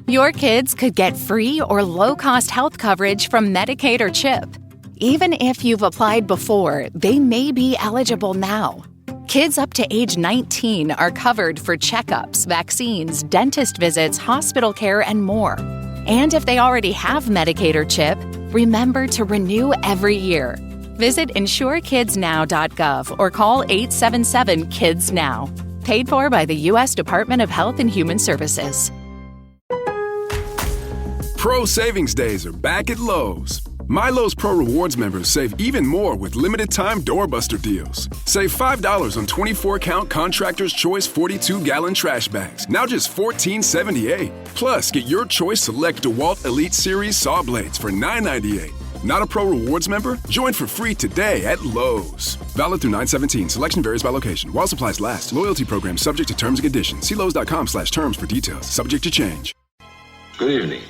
Your kids could get free or low-cost health coverage from Medicaid or CHIP. Even if you've applied before, they may be eligible now. Kids up to age 19 are covered for checkups, vaccines, dentist visits, hospital care, and more. And if they already have Medicaid or CHIP, remember to renew every year. Visit insurekidsnow.gov or call 877-KIDS-NOW. Paid for by the U.S. Department of Health and Human Services. Pro Savings Days are back at Lowe's. My Lowe's Pro Rewards members save even more with limited-time doorbuster deals. Save $5 on 24-count Contractor's Choice 42-gallon trash bags, now just $14.78. Plus, get your choice select DeWalt Elite Series saw blades for $9.98. Not a Pro Rewards member? Join for free today at Lowe's. Valid through 9/17. Selection varies by location. While supplies last. Loyalty program subject to terms and conditions. See Lowes.com/terms for details. Subject to change. Good evening,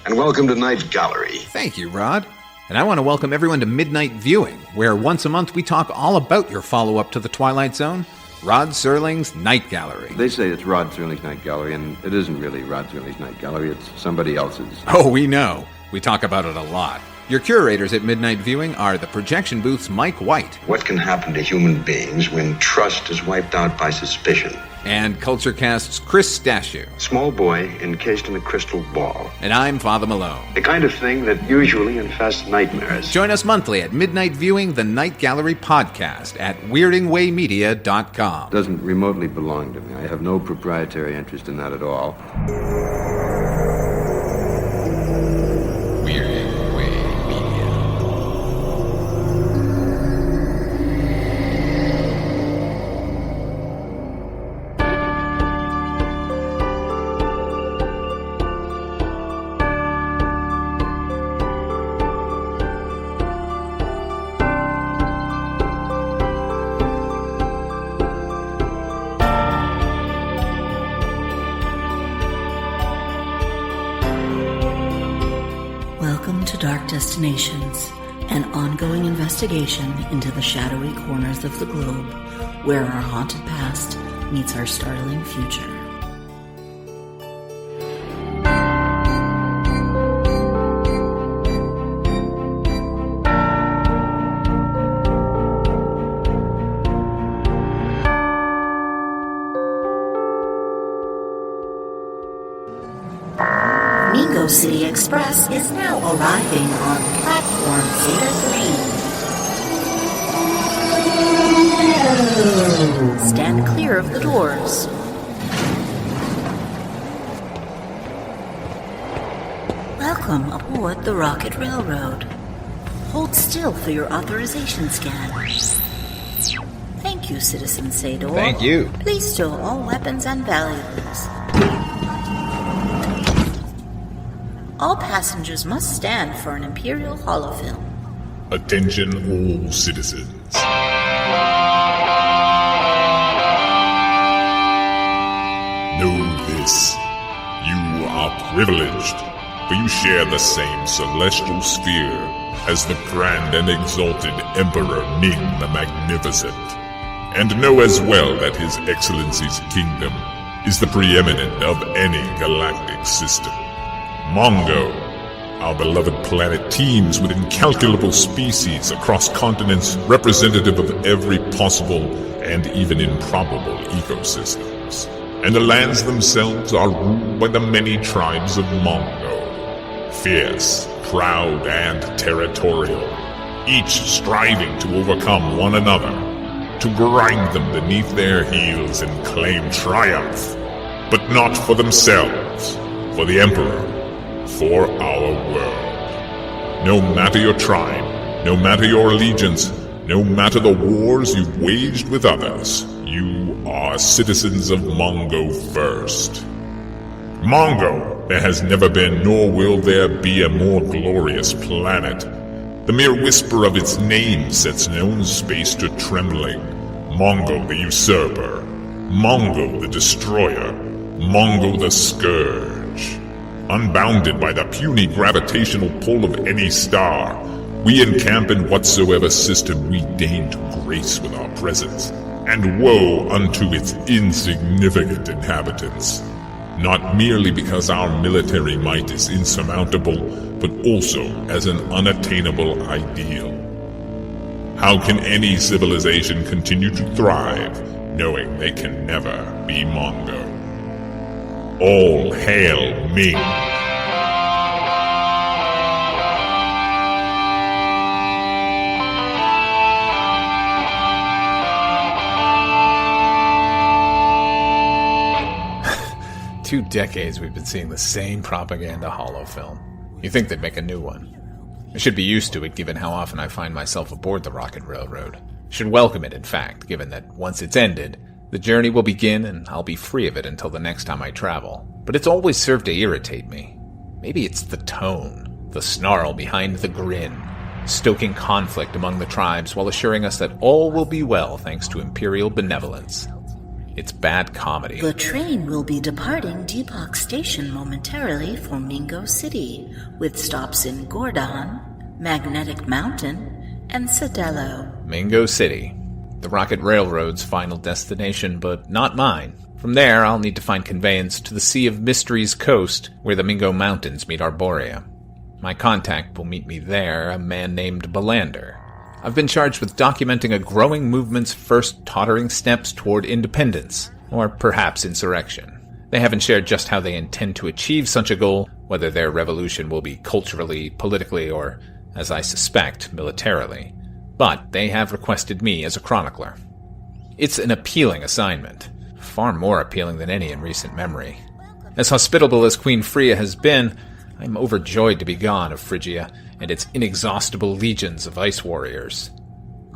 and welcome to Night Gallery. Thank you, Rod. And I want to welcome everyone to Midnight Viewing, where once a month we talk all about your follow-up to The Twilight Zone, Rod Serling's Night Gallery. They say it's Rod Serling's Night Gallery, and it isn't really Rod Serling's Night Gallery. It's somebody else's. Oh, we know. We talk about it a lot. Your curators at Midnight Viewing are the projection booth's Mike White. What can happen to human beings when trust is wiped out by suspicion? And CultureCast's Chris Stashew. Small boy encased in a crystal ball. And I'm Father Malone. The kind of thing that usually infests nightmares. Join us monthly at Midnight Viewing, the Night Gallery podcast at weirdingwaymedia.com. Doesn't remotely belong to me. I have no proprietary interest in that at all. Weirding Way Media. Welcome to Dark Destinations, an ongoing investigation into the shadowy corners of the globe, where our haunted past meets our startling future. Mongo City Express is now arriving on platform Zeta 3. Stand clear of the doors. Welcome aboard the Rocket Railroad. Hold still for your authorization scan. Thank you, Citizen Sador. Thank you. Please stow all weapons and valuables. All passengers must stand for an Imperial holofilm. Attention all citizens. Know this. You are privileged, for you share the same celestial sphere as the grand and exalted Emperor Ming the Magnificent. And know as well that His Excellency's kingdom is the preeminent of any galactic system. Mongo, our beloved planet, teems with incalculable species across continents representative of every possible and even improbable ecosystems. And the lands themselves are ruled by the many tribes of Mongo. Fierce, proud, and territorial, each striving to overcome one another, to grind them beneath their heels and claim triumph, but not for themselves, for the Emperor, for our world. No matter your tribe, no matter your allegiance, no matter the wars you've waged with others, you are citizens of Mongo first. Mongo, there has never been nor will there be a more glorious planet. The mere whisper of its name sets known space to trembling. Mongo the usurper, Mongo the destroyer, Mongo the scourge. Unbounded by the puny gravitational pull of any star, we encamp in whatsoever system we deign to grace with our presence, and woe unto its insignificant inhabitants. not merely because our military might is insurmountable, but also as an unattainable ideal. How can any civilization continue to thrive, knowing they can never be Mongo? All hail Ming! Two decades we've been seeing the same propaganda holofilm. You'd think they'd make a new one. I should be used to it, given how often I find myself aboard the Rocket Railroad. Should welcome it, in fact, given that once it's ended, the journey will begin and I'll be free of it until the next time I travel. But it's always served to irritate me. Maybe it's the tone, the snarl behind the grin, stoking conflict among the tribes while assuring us that all will be well thanks to Imperial benevolence. It's bad comedy. The train will be departing Depok Station momentarily for Mongo City, with stops in Gordon, Magnetic Mountain, and Sadello. Mongo City. The Rocket Railroad's final destination, but not mine. From there, I'll need to find conveyance to the Sea of Mysteries coast, where the Mongo Mountains meet Arborea. My contact will meet me there, a man named Belander. I've been charged with documenting a growing movement's first tottering steps toward independence, or perhaps insurrection. They haven't shared just how they intend to achieve such a goal, whether their revolution will be culturally, politically, or, as I suspect, militarily. But they have requested me as a chronicler. It's an appealing assignment, far more appealing than any in recent memory. As hospitable as Queen Freya has been, I'm overjoyed to be gone of Phrygia and its inexhaustible legions of ice warriors.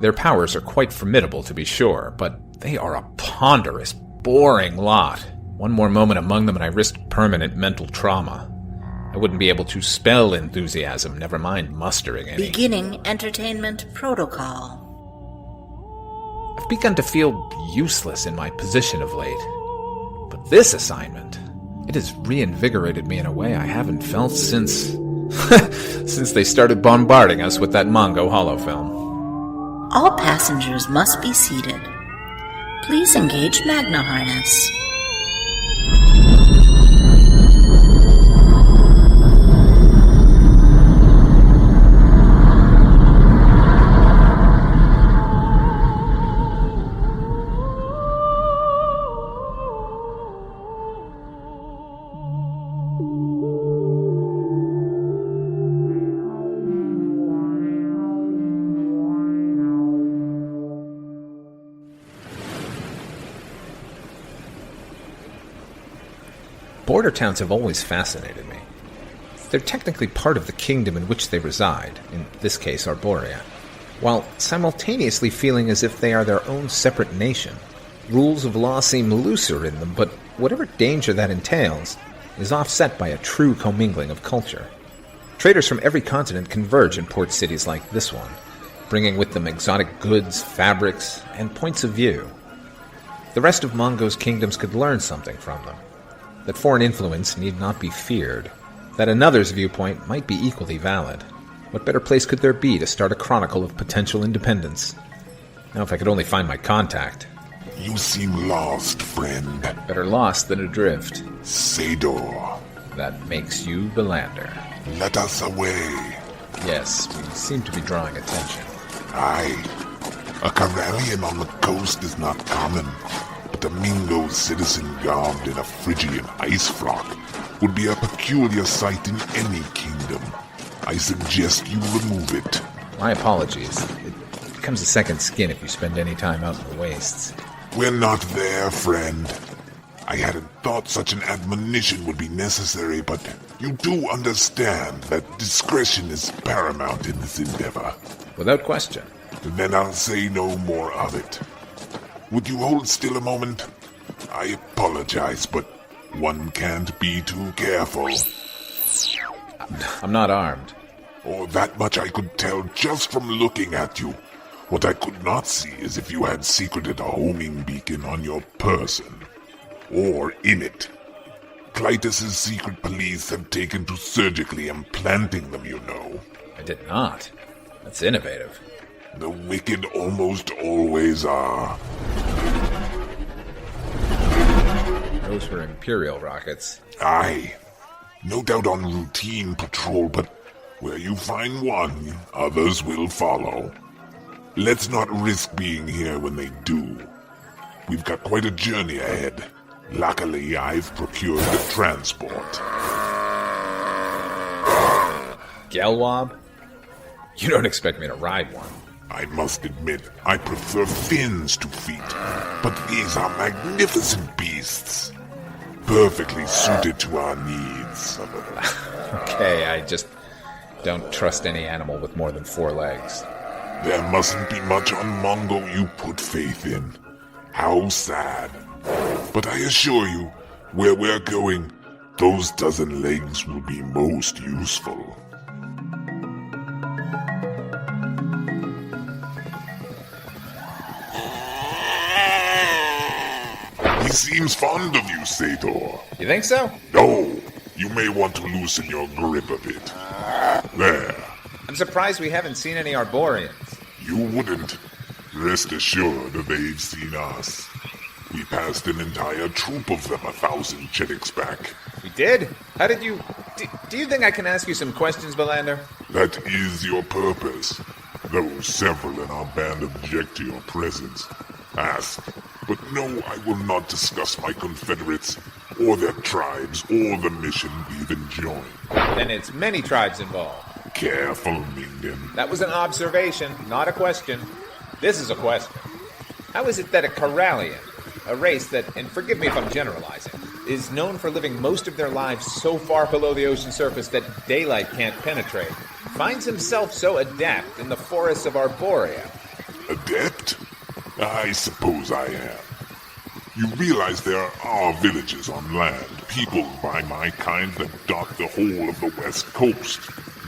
Their powers are quite formidable, to be sure, but they are a ponderous, boring lot. One more moment among them and I risked permanent mental trauma. I wouldn't be able to spell enthusiasm, never mind mustering any. Beginning entertainment protocol. I've begun to feel useless in my position of late. But this assignment, it has reinvigorated me in a way I haven't felt since they started bombarding us with that Mongo holofilm. All passengers must be seated. Please engage Magna Harness. Border towns have always fascinated me. They're technically part of the kingdom in which they reside, in this case Arborea, while simultaneously feeling as if they are their own separate nation. Rules of law seem looser in them, but whatever danger that entails is offset by a true commingling of culture. Traders from every continent converge in port cities like this one, bringing with them exotic goods, fabrics, and points of view. The rest of Mongo's kingdoms could learn something from them. That foreign influence need not be feared. That another's viewpoint might be equally valid. What better place could there be to start a chronicle of potential independence? Now if I could only find my contact. You seem lost, friend. Better lost than adrift. Sador. That makes you Belander. Let us away. Yes, we seem to be drawing attention. Aye. A Karelian on the coast is not common. But a Mongo citizen garbed in a Phrygian ice frock would be a peculiar sight in any kingdom. I suggest you remove it. My apologies. It becomes a second skin if you spend any time out in the wastes. We're not there, friend. I hadn't thought such an admonition would be necessary, but you do understand that discretion is paramount in this endeavor. Without question. Then I'll say no more of it. Would you hold still a moment? I apologize, but one can't be too careful. I'm not armed. Oh, that much I could tell just from looking at you. What I could not see is if you had secreted a homing beacon on your person. Or in it. Clytus's secret police have taken to surgically implanting them, you know. I did not. That's innovative. The wicked almost always are. Those were Imperial rockets. Aye. No doubt on routine patrol, but where you find one, others will follow. Let's not risk being here when they do. We've got quite a journey ahead. Luckily, I've procured the transport. Gelwab? You don't expect me to ride one. I must admit, I prefer fins to feet, but these are magnificent beasts. Perfectly suited to our needs. Okay, I just don't trust any animal with more than 4 legs. There mustn't be much on Mongo you put faith in. How sad. But I assure you, where we're going, those dozen legs will be most useful. He seems fond of you, Sator. You think so? No, you may want to loosen your grip a bit. There. I'm surprised we haven't seen any Arborians. You wouldn't. Rest assured they've seen us. We passed an entire troop of them 1,000 Chedics back. We did? How did you... Do you think I can ask you some questions, Belander? That is your purpose. Though several in our band object to your presence. Ask. But no, I will not discuss my confederates, or their tribes, or the mission we've enjoined. Then it's many tribes involved. Careful, Ming. That was an observation, not a question. This is a question. How is it that a Corallian, a race that, and forgive me if I'm generalizing, is known for living most of their lives so far below the ocean surface that daylight can't penetrate, finds himself so adept in the forests of Arborea? Adept? I suppose I am. You realize there are villages on land, peopled by my kind that dot the whole of the west coast.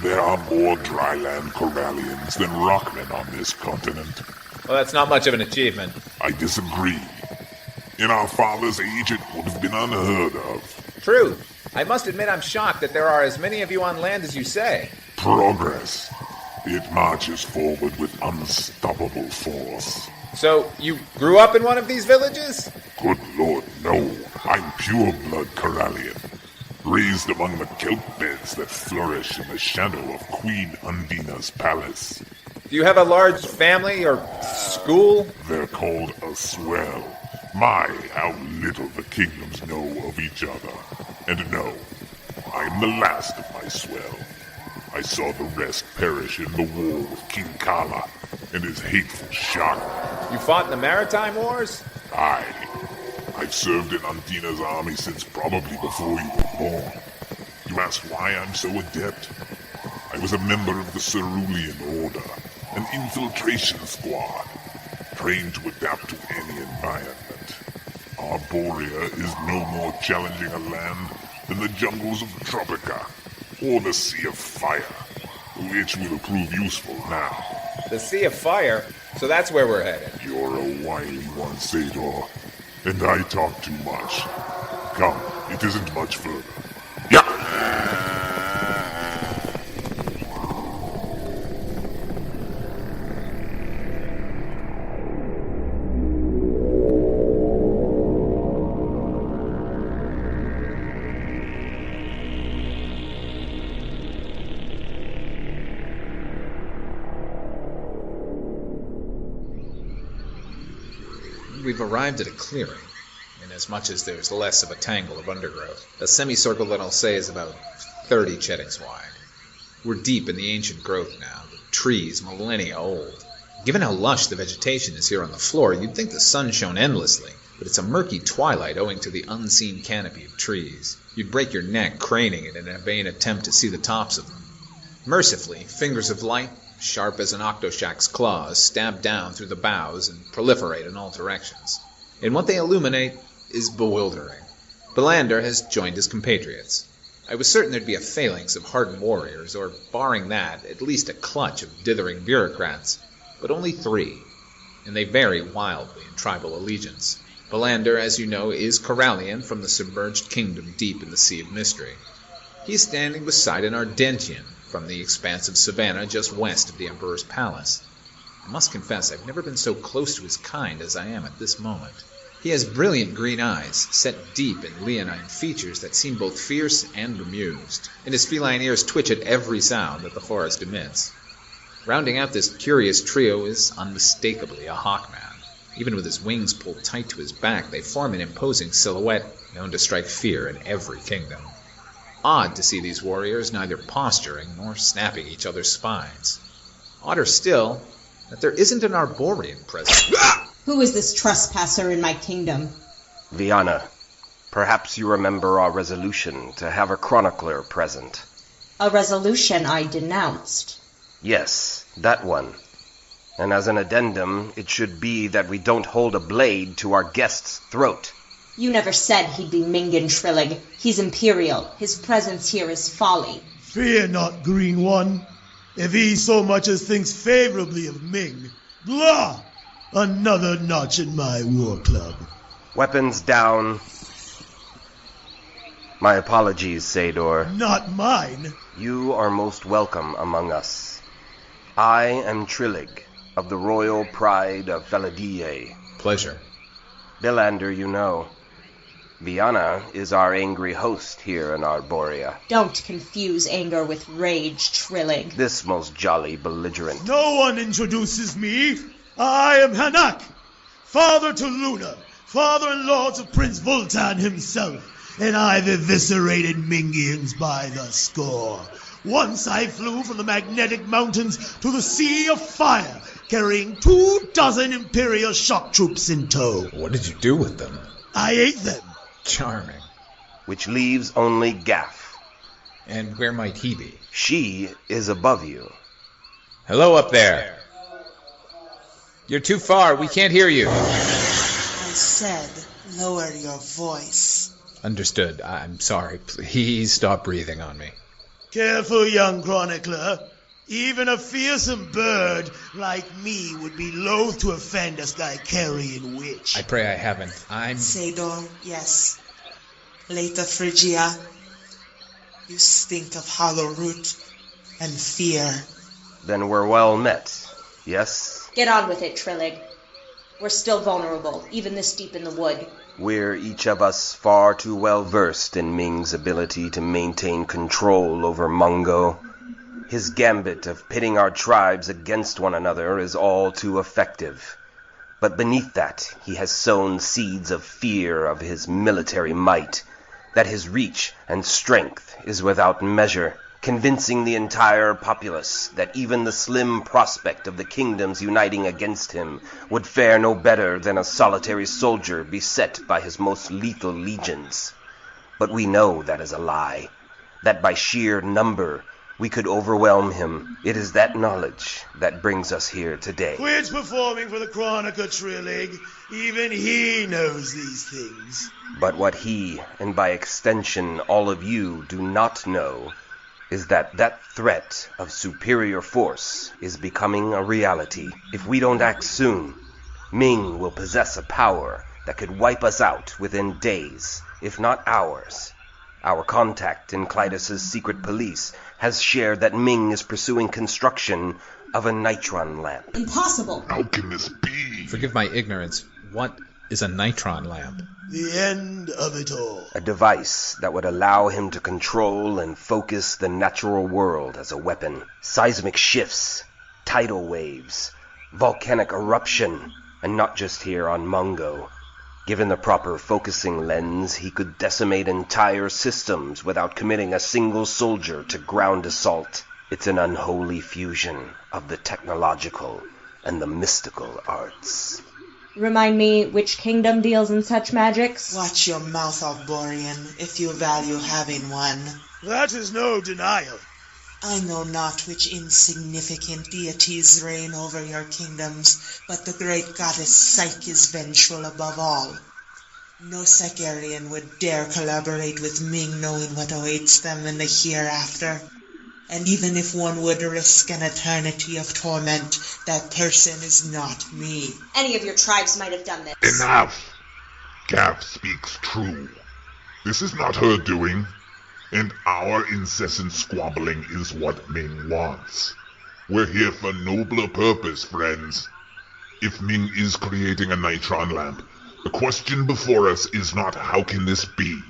There are more dryland Corallians than rockmen on this continent. Well, that's not much of an achievement. I disagree. In our father's age, it would have been unheard of. True. I must admit I'm shocked that there are as many of you on land as you say. Progress. It marches forward with unstoppable force. So, you grew up in one of these villages? Good Lord, no. I'm pure-blood Corallian. Raised among the kelp beds that flourish in the shadow of Queen Undina's palace. Do you have a large family or school? They're called a swell. My, how little the kingdoms know of each other. And no, I'm the last of my swell. I saw the rest perish in the war with King Kala and his hateful Shaka. You fought in the Maritime Wars? Aye. I've served in Undina's army since probably before you were born. You ask why I'm so adept? I was a member of the Cerulean Order, an infiltration squad, trained to adapt to any environment. Arborea is no more challenging a land than the jungles of Tropica, or the Sea of Fire, which will prove useful now. The Sea of Fire? So that's where we're headed. You're a wily one, Sador, and I talk too much. Come, it isn't much further. Yeah! We've arrived at a clearing, inasmuch as there's less of a tangle of undergrowth. A semicircle that I'll say is about 30 Chedics wide. We're deep in the ancient growth now, the trees millennia old. Given how lush the vegetation is here on the floor, you'd think the sun shone endlessly, but it's a murky twilight owing to the unseen canopy of trees. You'd break your neck craning it in a vain attempt to see the tops of them. Mercifully, fingers of light, sharp as an octoshak's claws, stab down through the boughs and proliferate in all directions. And what they illuminate is bewildering. Belander has joined his compatriots. I was certain there'd be a phalanx of hardened warriors, or, barring that, at least a clutch of dithering bureaucrats. But only 3, and they vary wildly in tribal allegiance. Belander, as you know, is Corallian from the submerged kingdom deep in the Sea of Mystery. He is standing beside an Ardentian from the expanse of savannah just west of the Emperor's palace. I must confess I've never been so close to his kind as I am at this moment. He has brilliant green eyes, set deep in leonine features that seem both fierce and bemused, and his feline ears twitch at every sound that the forest emits. Rounding out this curious trio is unmistakably a hawkman. Even with his wings pulled tight to his back, they form an imposing silhouette known to strike fear in every kingdom. Odd to see these warriors neither posturing nor snapping each other's spines. Odder still, that there isn't an Arborian present. Who is this trespasser in my kingdom? Viana, perhaps you remember our resolution to have a chronicler present. A resolution I denounced. Yes, that one. And as an addendum, it should be that we don't hold a blade to our guest's throat. You never said he'd be Ming and Trillig. He's imperial. His presence here is folly. Fear not, Green One. If he so much as thinks favorably of Ming, blah! Another notch in my war club. Weapons down. My apologies, Sador. Not mine. You are most welcome among us. I am Trillig, of the royal pride of Felidie. Pleasure. Billander, you know. Viana is our angry host here in Arborea. Don't confuse anger with rage, Trillig. This most jolly belligerent. No one introduces me. I am Hanak, father to Luna, father-in-law to Prince Vultan himself, and I've eviscerated Mingians by the score. Once I flew from the magnetic mountains to the sea of fire, carrying 24 Imperial shock troops in tow. What did you do with them? I ate them. Charming. Which leaves only Gaff. And where might he be? She is above you. Hello up there. You're too far. We can't hear you. I said, lower your voice. Understood. I'm sorry. Please stop breathing on me. Careful, young chronicler. Even a fearsome bird like me would be loath to offend a Skycarian witch. I pray I haven't. Sador, yes. Later Phrygia. You stink of hollow root and fear. Then we're well met, yes? Get on with it, Trillig. We're still vulnerable, even this deep in the wood. We're each of us far too well versed in Ming's ability to maintain control over Mongo. His gambit of pitting our tribes against one another is all too effective. But beneath that, he has sown seeds of fear of his military might, that his reach and strength is without measure, convincing the entire populace that even the slim prospect of the kingdoms uniting against him would fare no better than a solitary soldier beset by his most lethal legions. But we know that is a lie, that by sheer number we could overwhelm him. It is that knowledge that brings us here today. Quit performing for the Chronica, Trillig. Even he knows these things. But what he, and by extension all of you, do not know is that that threat of superior force is becoming a reality. If we don't act soon, Ming will possess a power that could wipe us out within days, if not hours. Our contact in Clytus's secret police has shared that Ming is pursuing construction of a nitron lamp. Impossible! How can this be? Forgive my ignorance. What is a nitron lamp? The end of it all. A device that would allow him to control and focus the natural world as a weapon. Seismic shifts, tidal waves, volcanic eruption, and not just here on Mongo. Given the proper focusing lens, he could decimate entire systems without committing a single soldier to ground assault. It's an unholy fusion of the technological and the mystical arts. Remind me which kingdom deals in such magics? Watch your mouth, Arborian, if you value having one. That is no denial. I know not which insignificant deities reign over your kingdoms, but the great goddess Psyche is vengeful above all. No Sjafiroeddin would dare collaborate with Ming knowing what awaits them in the hereafter. And even if one would risk an eternity of torment, that person is not me. Any of your tribes might have done this. Enough! Gaff speaks true. This is not her doing. And our incessant squabbling is what Ming wants. We're here for nobler purpose, friends. If Ming is creating a nitron lamp, The question before us is not how can this be?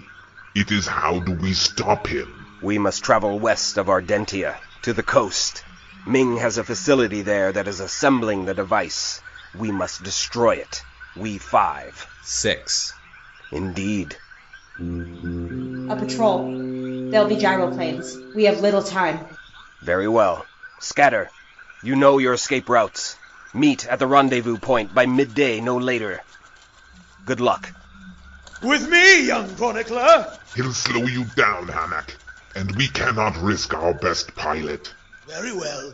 It is how do we stop him? We must travel west of Ardentia, to the coast. Ming has a facility there that is assembling the device. We must destroy it. We 5. 6. Indeed. A patrol. There'll be gyroplanes. We have little time. Very well. Scatter. You know your escape routes. Meet at the rendezvous point by midday, no later. Good luck. With me, young chronicler! He'll slow you down, Hanak, and we cannot risk our best pilot. Very well.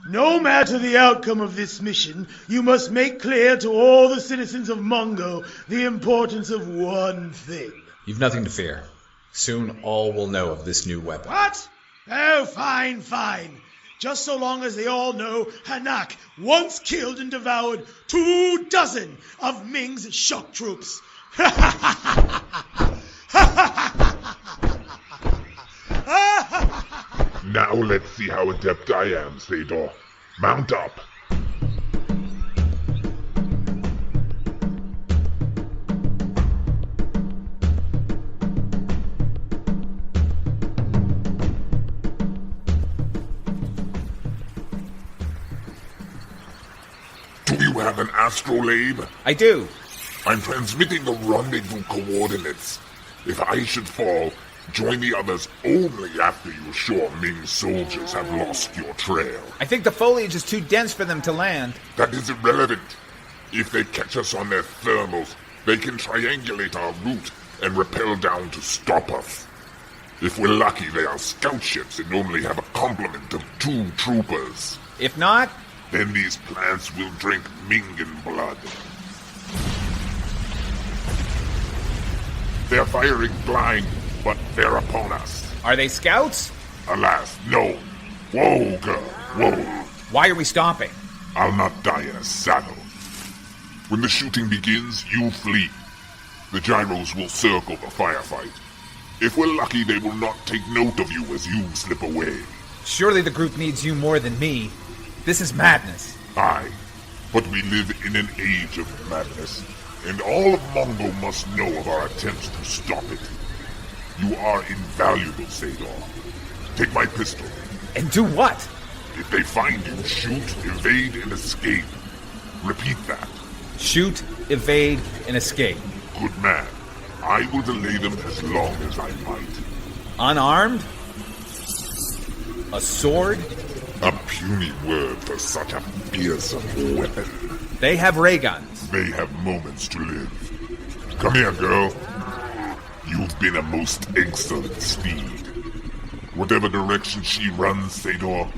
No matter the outcome of this mission, you must make clear to all the citizens of Mongo the importance of one thing. You've nothing to fear. Soon all will know of this new weapon. What? Oh, fine, fine. Just so long as they all know Hanak once killed and devoured 24 of Ming's shock troops. Now let's see how adept I am, Sador. Mount up. Do you have an astrolabe? I do. I'm transmitting the rendezvous coordinates. If I should fall, join the others only after you're sure Ming's soldiers have lost your trail. I think the foliage is too dense for them to land. That is irrelevant. If they catch us on their thermals, they can triangulate our route and rappel down to stop us. If we're lucky, they are scout ships and only have a complement of 2 troopers. If not, then these plants will drink Mingan blood. They're firing blind, but they're upon us. Are they scouts? Alas, no. Whoa, girl, whoa. Why are we stopping? I'll not die in a saddle. When the shooting begins, you flee. The gyros will circle the firefight. If we're lucky, they will not take note of you as you slip away. Surely the group needs you more than me. This is madness. Aye, but we live in an age of madness, and all of Mongo must know of our attempts to stop it. You are invaluable, Sador. Take my pistol. And do what? If they find you, shoot, evade, and escape. Repeat that. Shoot, evade, and escape. Good man. I will delay them as long as I might. Unarmed? A sword? A puny word for such a fearsome weapon. They have ray guns. They have moments to live. Come here, girl. You've been a most excellent steed. Whatever direction she runs, Sador,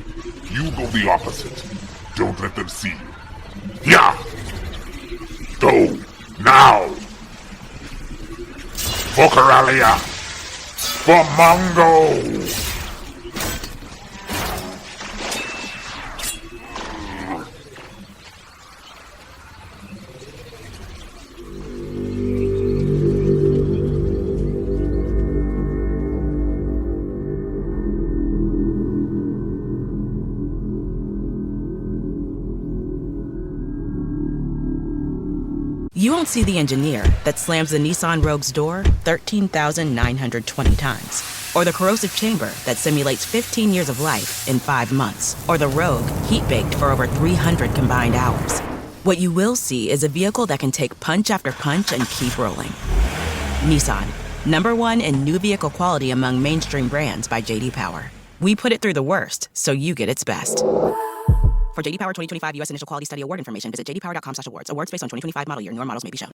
you go the opposite. Don't let them see you. Yeah! Go! Now! For Coralia! For Mongo! You won't see the engineer that slams the Nissan Rogue's door 13,920 times. Or the corrosive chamber that simulates 15 years of life in 5 months. Or the Rogue heat-baked for over 300 combined hours. What you will see is a vehicle that can take punch after punch and keep rolling. Nissan, #1 in new vehicle quality among mainstream brands by J.D. Power. We put it through the worst, so you get its best. For J.D. Power 2025 U.S. Initial Quality Study Award information, visit jdpower.com/awards. Awards based on 2025 model year. Newer models may be shown.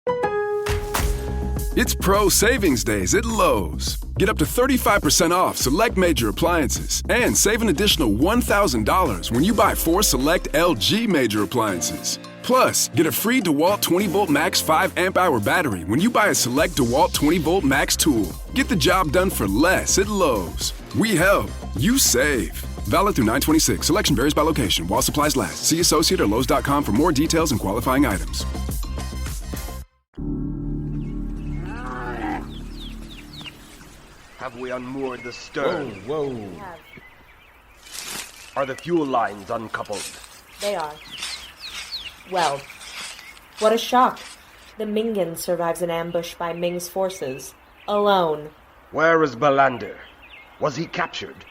It's Pro Savings Days at Lowe's. Get up to 35% off select major appliances and save an additional $1,000 when you buy 4 select LG major appliances. Plus, get a free DeWalt 20-volt max 5 amp-hour battery when you buy a select DeWalt 20-volt max tool. Get the job done for less at Lowe's. We help. You save. Valid through 9/26. Selection varies by location. While supplies last. See associate or Lowe's.com for more details and qualifying items. Have we unmoored the stern? Whoa. We have. Are the fuel lines uncoupled? They are. Well, what a shock. The Mingan survives an ambush by Ming's forces. Alone. Where is Balander? Was he captured?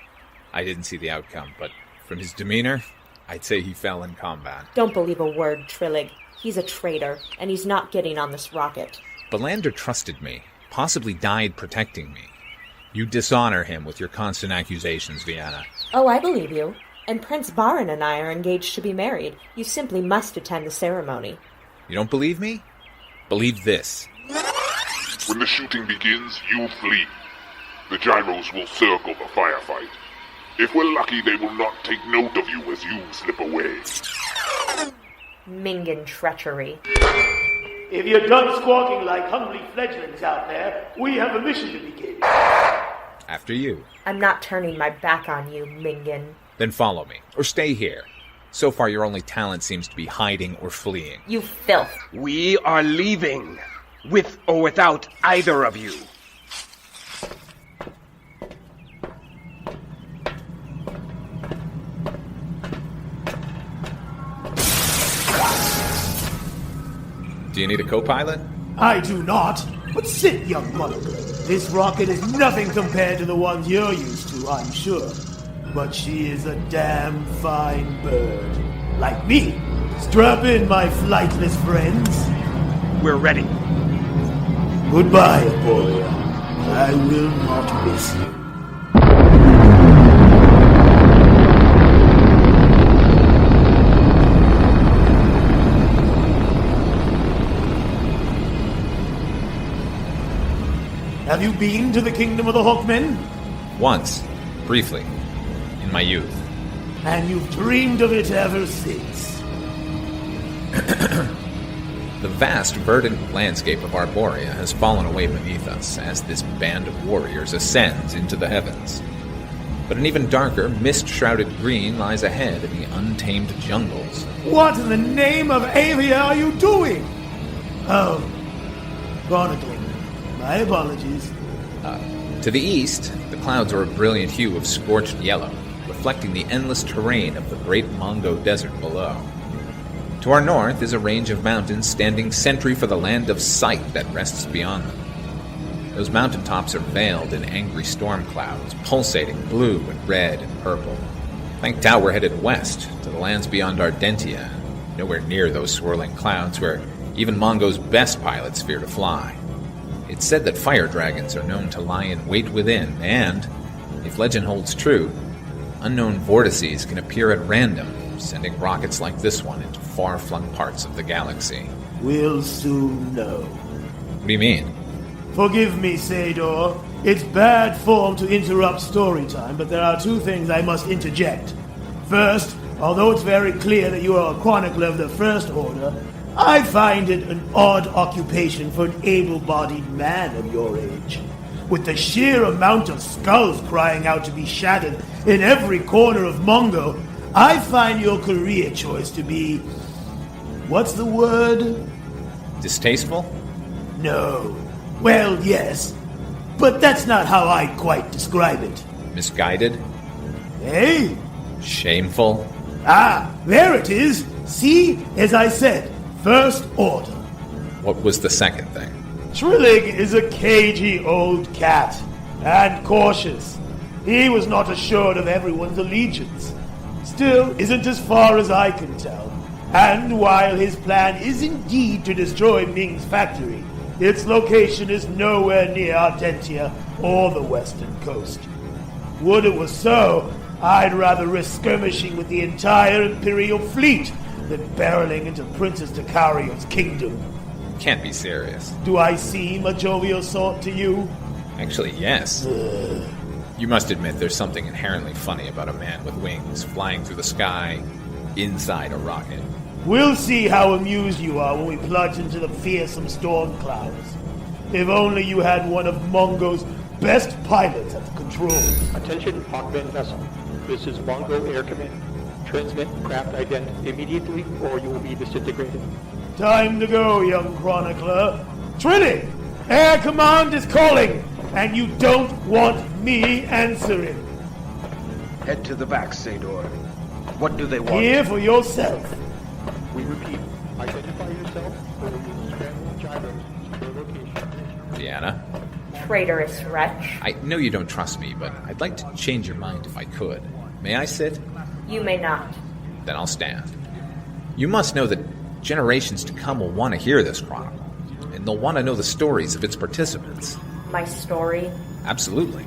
I didn't see the outcome, but from his demeanor, I'd say he fell in combat. Don't believe a word, Trillig. He's a traitor, and he's not getting on this rocket. Balander trusted me, possibly died protecting me. You dishonor him with your constant accusations, Vienna. Oh, I believe you. And Prince Barin and I are engaged to be married. You simply must attend the ceremony. You don't believe me? Believe this. When the shooting begins, you flee. The gyros will circle the firefight. If we're lucky, they will not take note of you as you slip away. Mingan treachery. If you're done squawking like hungry fledglings out there, we have a mission to begin. After you. I'm not turning my back on you, Mingan. Then follow me, or stay here. So far, your only talent seems to be hiding or fleeing. You filth. We are leaving, with or without either of you. Do you need a co-pilot? I do not. But sit, young mother. This rocket is nothing compared to the ones you're used to, I'm sure. But she is a damn fine bird. Like me. Strap in, my flightless friends. We're ready. Goodbye, Aporia. I will not miss you. Have you been to the Kingdom of the Hawkmen? Once. Briefly. In my youth. And you've dreamed of it ever since. The vast, verdant landscape of Arborea has fallen away beneath us as this band of warriors ascends into the heavens. But an even darker, mist-shrouded green lies ahead in the untamed jungles. What in the name of Avia are you doing? Oh, Chronicle. My apologies. To the east, the clouds are a brilliant hue of scorched yellow, reflecting the endless terrain of the great Mongo desert below. To our north is a range of mountains standing sentry for the land of sight that rests beyond them. Those mountaintops are veiled in angry storm clouds, pulsating blue and red and purple. Thank Tao we're headed west, to the lands beyond Ardentia, nowhere near those swirling clouds where even Mongo's best pilots fear to fly. It's said that fire dragons are known to lie in wait within, and, if legend holds true, unknown vortices can appear at random, sending rockets like this one into far-flung parts of the galaxy. We'll soon know. What do you mean? Forgive me, Sador. It's bad form to interrupt story time, but there are two things I must interject. First, although it's very clear that you are a chronicler of the First Order, I find it an odd occupation for an able-bodied man of your age. With the sheer amount of skulls crying out to be shattered in every corner of Mongo, I find your career choice to be... what's the word? Distasteful? No. Well, yes. But that's not how I'd quite describe it. Misguided? Eh? Shameful? Ah, there it is. See? As I said, First Order. What was the second thing? Trillig is a cagey old cat, and cautious. He was not assured of everyone's allegiance. Still, isn't as far as I can tell. And while his plan is indeed to destroy Ming's factory, its location is nowhere near Ardentia or the western coast. Would it was so, I'd rather risk skirmishing with the entire Imperial fleet than barreling into Princess Dakario's kingdom. Can't be serious. Do I seem a jovial sort to you? Actually, yes. You must admit there's something inherently funny about a man with wings flying through the sky inside a rocket. We'll see how amused you are when we plunge into the fearsome storm clouds. If only you had one of Mongo's best pilots at the controls. Attention, Hawkman vessel. This is Mongo Air Command. Transmit craft identity immediately or you will be disintegrated. Time to go, young chronicler. Trillig! Air Command is calling, and you don't want me answering. Head to the back, Sador. What do they want? Hear for yourself. We repeat, identify yourself or we will scramble gyro Deanna. Traitorous wretch. I know you don't trust me, but I'd like to change your mind if I could. May I sit? You may not. Then I'll stand. You must know that generations to come will want to hear this chronicle, and they'll want to know the stories of its participants. My story? Absolutely.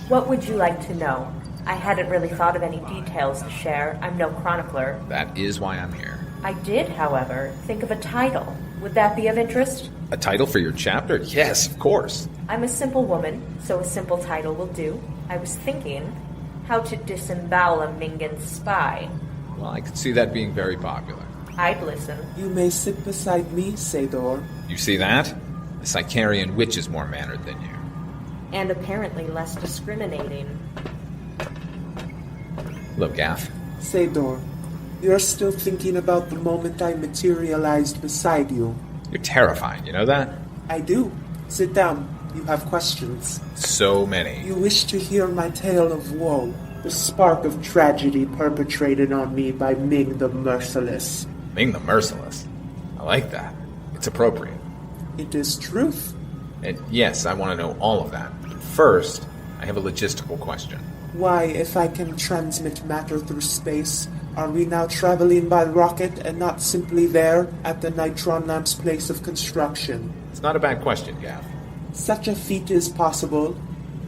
What would you like to know? I hadn't really thought of any details to share. I'm no chronicler. That is why I'm here. I did, however, think of a title. Would that be of interest? A title for your chapter? Yes, of course. I'm a simple woman, so a simple title will do. I was thinking, how to disembowel a Mingan spy. Well, I could see that being very popular. I'd listen. You may sit beside me, Sador. You see that? The Sicarian witch is more mannered than you. And apparently less discriminating. Look, Gaff. Sador, you're still thinking about the moment I materialized beside you. You're terrifying, you know that? I do. Sit down. You have questions. So many. You wish to hear my tale of woe, the spark of tragedy perpetrated on me by Ming the Merciless. Ming the Merciless? I like that. It's appropriate. It is truth. And yes, I want to know all of that. But first, I have a logistical question. Why, if I can transmit matter through space, are we now traveling by rocket and not simply there at the Nitron Lamp's place of construction? It's not a bad question, Gav. Such a feat is possible.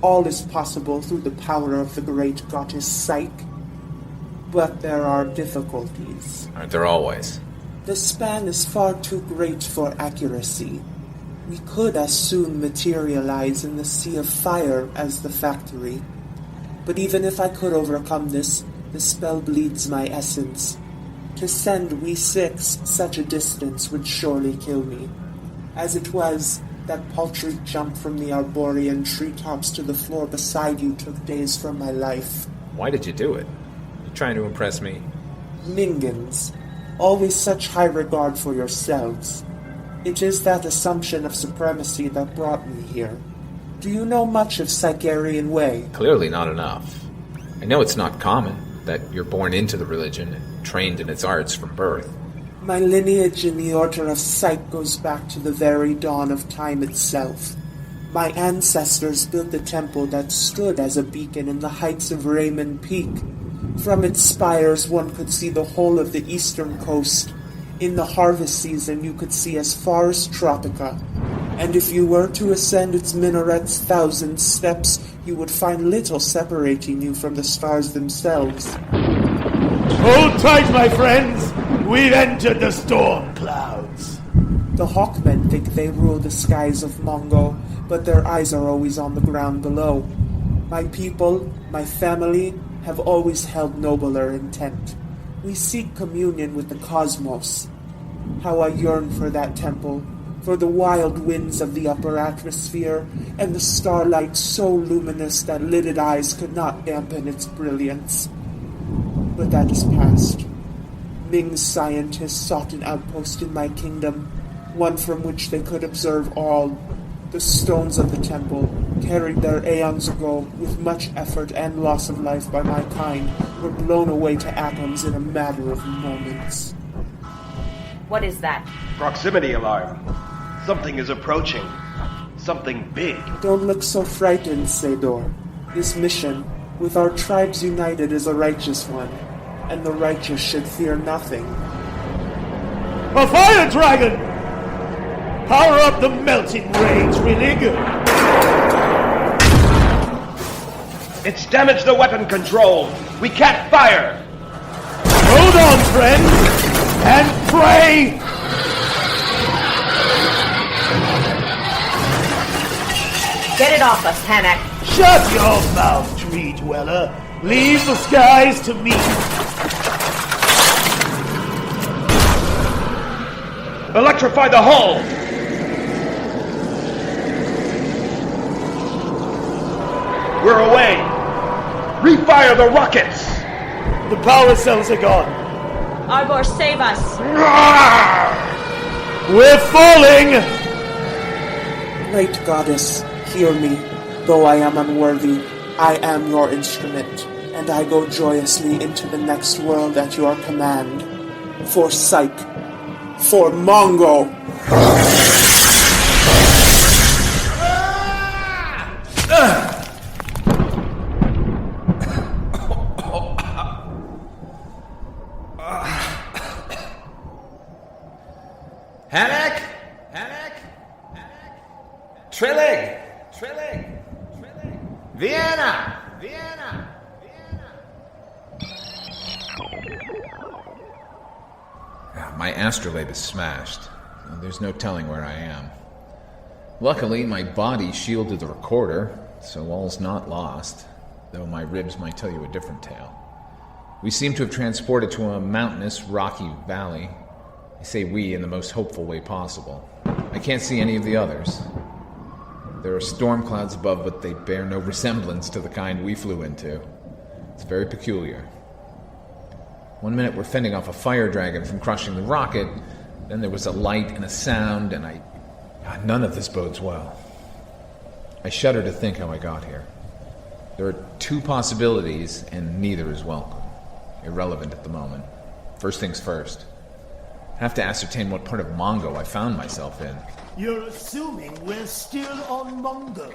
All is possible through the power of the great goddess Psyche. But there are difficulties. Aren't there always? The span is far too great for accuracy. We could as soon materialize in the Sea of Fire as the factory. But even if I could overcome this, the spell bleeds my essence. To send we six such a distance would surely kill me. As it was, that paltry jump from the Arborean treetops to the floor beside you took days from my life. Why did you do it? You trying to impress me? Mingans, always such high regard for yourselves. It is that assumption of supremacy that brought me here. Do you know much of Sicarian way? Clearly not enough. I know it's not common, that you're born into the religion and trained in its arts from birth. My lineage in the Order of Psyche goes back to the very dawn of time itself. My ancestors built the temple that stood as a beacon in the heights of Raymond Peak. From its spires one could see the whole of the eastern coast. In the harvest season you could see as far as Tropica. And if you were to ascend its minaret's 1,000 steps, you would find little separating you from the stars themselves. Hold tight, my friends! We've entered the storm clouds. The Hawkmen think they rule the skies of Mongo, but their eyes are always on the ground below. My people, my family, have always held nobler intent. We seek communion with the cosmos. How I yearn for that temple, for the wild winds of the upper atmosphere, and the starlight so luminous that lidded eyes could not dampen its brilliance. But that is past. Ming's scientists sought an outpost in my kingdom, one from which they could observe all. The stones of the temple, carried there aeons ago with much effort and loss of life by my kind, were blown away to atoms in a matter of moments. What is that? Proximity alarm. Something is approaching. Something big. Don't look so frightened, Sador. This mission, with our tribes united, is a righteous one, and the righteous should fear nothing. A fire dragon! Power up the melting rage, really good. It's damaged the weapon control. We can't fire. Hold on, friend, and pray. Get it off us, Hanak. Shut your mouth, tree dweller. Leave the skies to me. Electrify the hull. We're away. Refire the rockets. The power cells are gone. Arbor, save us. We're falling. Great goddess, hear me. Though I am unworthy, I am your instrument, and I go joyously into the next world at your command. For Psyche. For Mongo. Hannock! Trillig! Vienna! My astrolabe is smashed. There's no telling where I am. Luckily, my body shielded the recorder, so all's not lost, though my ribs might tell you a different tale. We seem to have transported to a mountainous, rocky valley. I say we in the most hopeful way possible. I can't see any of the others. There are storm clouds above, but they bear no resemblance to the kind we flew into. It's very peculiar. One minute we're fending off a fire dragon from crushing the rocket, then there was a light and a sound, and none of this bodes well. I shudder to think how I got here. There are two possibilities, and neither is welcome. Irrelevant at the moment. First things first. I have to ascertain what part of Mongo I found myself in. You're assuming we're still on Mongo.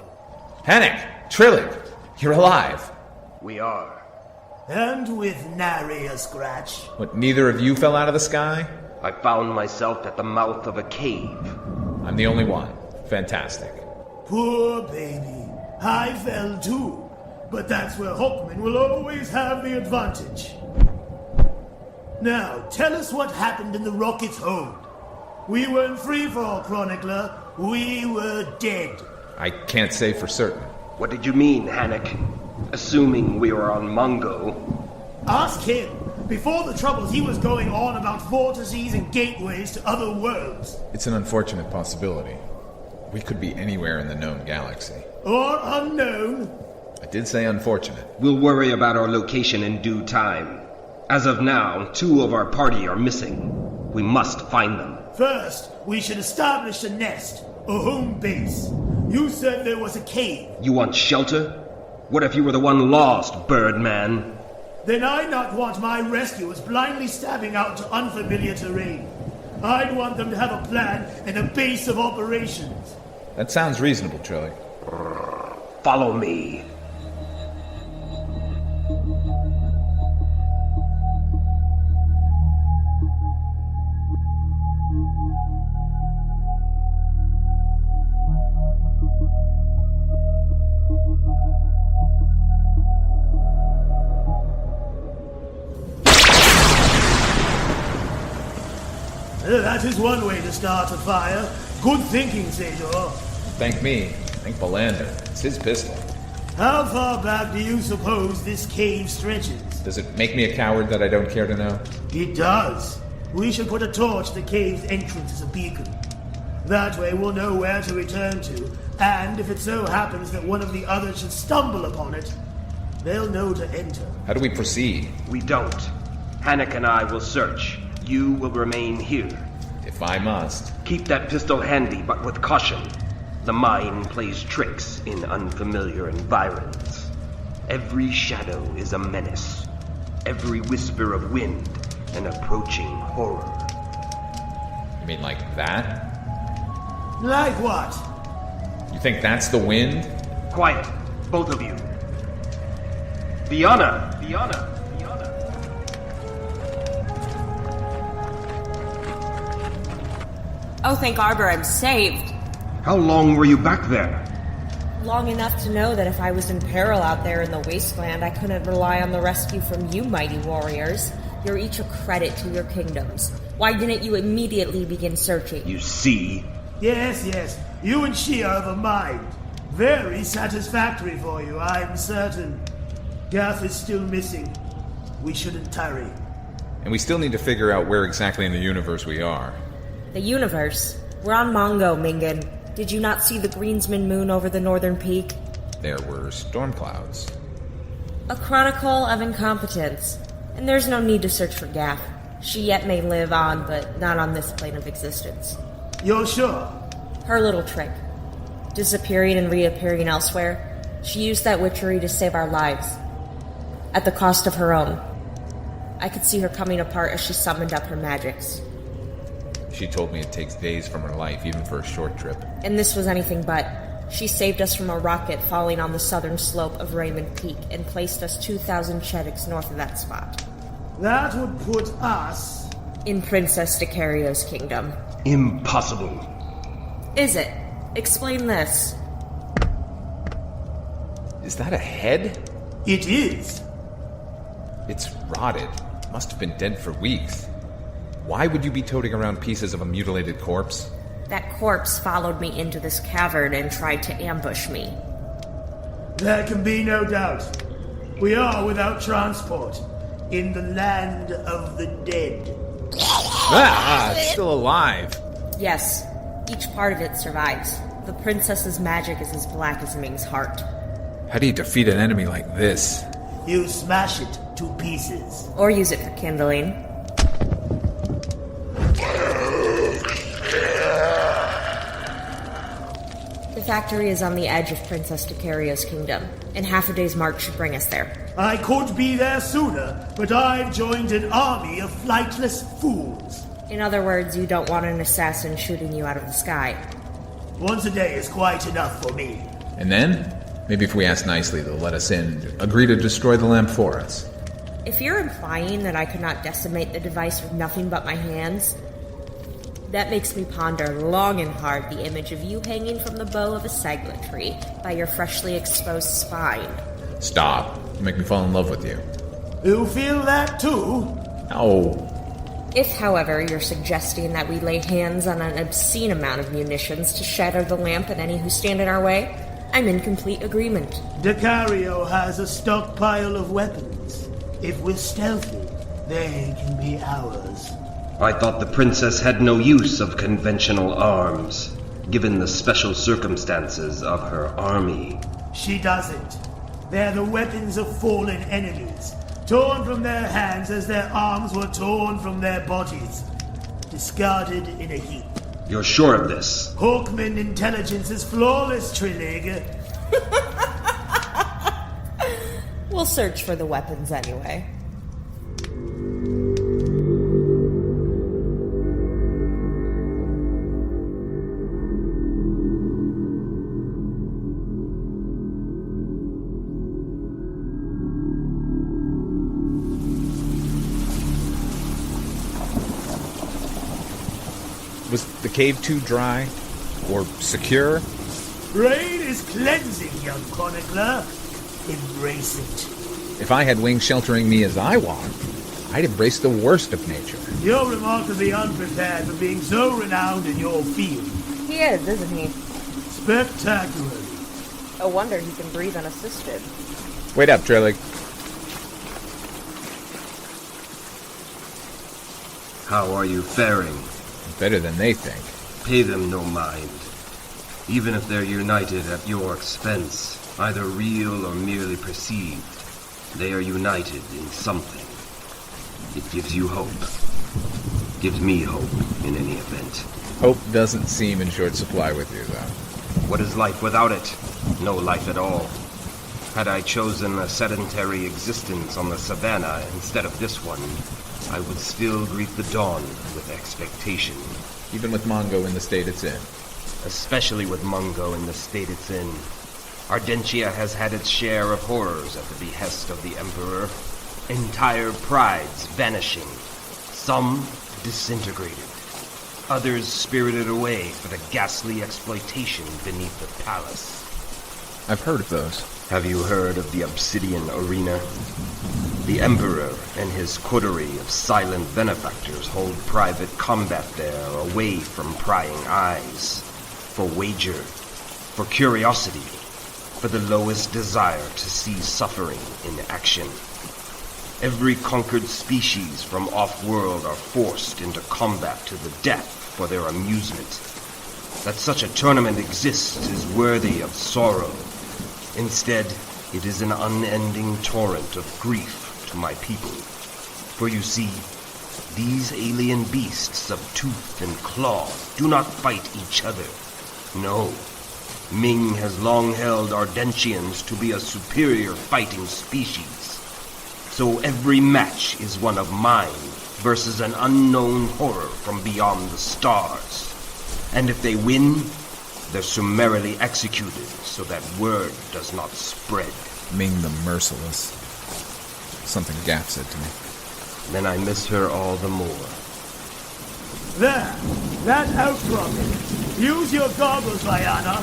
Hannock! Trillig! You're alive! We are. And with nary a scratch. What, neither of you fell out of the sky? I found myself at the mouth of a cave. I'm the only one. Fantastic. Poor baby. I fell too. But that's where Hawkman will always have the advantage. Now, tell us what happened in the rocket's hold. We weren't free fall, Chronicler. We were dead. I can't say for certain. What did you mean, Hannock? Assuming we were on Mongo. Ask him. Before the Troubles, he was going on about vortices and gateways to other worlds. It's an unfortunate possibility. We could be anywhere in the known galaxy. Or unknown. I did say unfortunate. We'll worry about our location in due time. As of now, 2 of our party are missing. We must find them. First, we should establish a nest, a home base. You said there was a cave. You want shelter? What if you were the one lost, Birdman? Then I'd not want my rescuers blindly stabbing out to unfamiliar terrain. I'd want them to have a plan and a base of operations. That sounds reasonable, Trillig. Follow me. That is one way to start a fire. Good thinking, Sajor. Thank me. Thank Belander. It's his pistol. How far back do you suppose this cave stretches? Does it make me a coward that I don't care to know? It does. We should put a torch to the cave's entrance as a beacon. That way we'll know where to return to, and if it so happens that one of the others should stumble upon it, they'll know to enter. How do we proceed? We don't. Hannock and I will search. You will remain here. If I must. Keep that pistol handy, but with caution. The mind plays tricks in unfamiliar environs. Every shadow is a menace. Every whisper of wind an approaching horror. You mean like that? Like what? You think that's the wind? Quiet, both of you. Viana! Oh, thank Arbor, I'm saved. How long were you back there? Long enough to know that if I was in peril out there in the wasteland, I couldn't rely on the rescue from you, mighty warriors. You're each a credit to your kingdoms. Why didn't you immediately begin searching? You see? Yes. You and she are of a mind. Very satisfactory for you, I'm certain. Gaff is still missing. We shouldn't tarry. And we still need to figure out where exactly in the universe we are. The universe? We're on Mongo, Mingen. Did you not see the Greensman moon over the northern peak? There were storm clouds. A chronicle of incompetence. And there's no need to search for Gaff. She yet may live on, but not on this plane of existence. You're sure? Her little trick. Disappearing and reappearing elsewhere. She used that witchery to save our lives. At the cost of her own. I could see her coming apart as she summoned up her magics. She told me it takes days from her life, even for a short trip. And this was anything but. She saved us from a rocket falling on the southern slope of Raymond Peak and placed us 2,000 Chedics north of that spot. That would put us In Princess Dakario's kingdom. Impossible. Is it? Explain this. Is that a head? It is. It's rotted. Must have been dead for weeks. Why would you be toting around pieces of a mutilated corpse? That corpse followed me into this cavern and tried to ambush me. There can be no doubt. We are without transport, in the land of the dead. It's still alive. Yes, each part of it survives. The princess's magic is as black as Ming's heart. How do you defeat an enemy like this? You smash it to pieces. Or use it for kindling. The factory is on the edge of Princess Dakario's kingdom, and half a day's march should bring us there. I could be there sooner, but I've joined an army of flightless fools. In other words, you don't want an assassin shooting you out of the sky. Once a day is quite enough for me. And then? Maybe if we ask nicely, they'll let us in and agree to destroy the lamp for us. If you're implying that I could not decimate the device with nothing but my hands, that makes me ponder long and hard the image of you hanging from the bough of a saglet tree by your freshly exposed spine. Stop. You make me fall in love with you. You feel that too? No. If, however, you're suggesting that we lay hands on an obscene amount of munitions to shatter the lamp and any who stand in our way, I'm in complete agreement. Dakario has a stockpile of weapons. If we're stealthy, they can be ours. I thought the princess had no use of conventional arms, given the special circumstances of her army. She doesn't. They're the weapons of fallen enemies, torn from their hands as their arms were torn from their bodies, discarded in a heap. You're sure of this? Hawkman intelligence is flawless, Trillig. We'll search for the weapons anyway. Was the cave too dry? Or secure? Rain is cleansing, young chronicler. Embrace it. If I had wings sheltering me as I want, I'd embrace the worst of nature. You're remarkably unprepared for being so renowned in your field. He is, isn't he? Spectacularly. No wonder he can breathe unassisted. Wait up, Trillig. How are you faring? Better than they think. Pay them no mind. Even if they're united at your expense, either real or merely perceived, they are united in something. It gives you hope. Gives me hope, in any event. Hope doesn't seem in short supply with you, though. What is life without it? No life at all. Had I chosen a sedentary existence on the savannah instead of this one, I would still greet the dawn with expectation. Even with Mongo in the state it's in. Especially with Mongo in the state it's in. Ardentia has had its share of horrors at the behest of the Emperor. Entire prides vanishing. Some disintegrated. Others spirited away for the ghastly exploitation beneath the palace. I've heard of those. Have you heard of the Obsidian Arena? The Emperor and his coterie of silent benefactors hold private combat there away from prying eyes. For wager, for curiosity, for the lowest desire to see suffering in action. Every conquered species from off-world are forced into combat to the death for their amusement. That such a tournament exists is worthy of sorrow. Instead, it is an unending torrent of grief to my people. For you see, these alien beasts of tooth and claw do not fight each other. No. Ming has long held Ardentians to be a superior fighting species. So every match is one of mine versus an unknown horror from beyond the stars. And if they win, they're summarily executed so that word does not spread. Ming the Merciless. Something Gaff said to me. Then I miss her all the more. There. That outcropping. Use your goggles, Diana.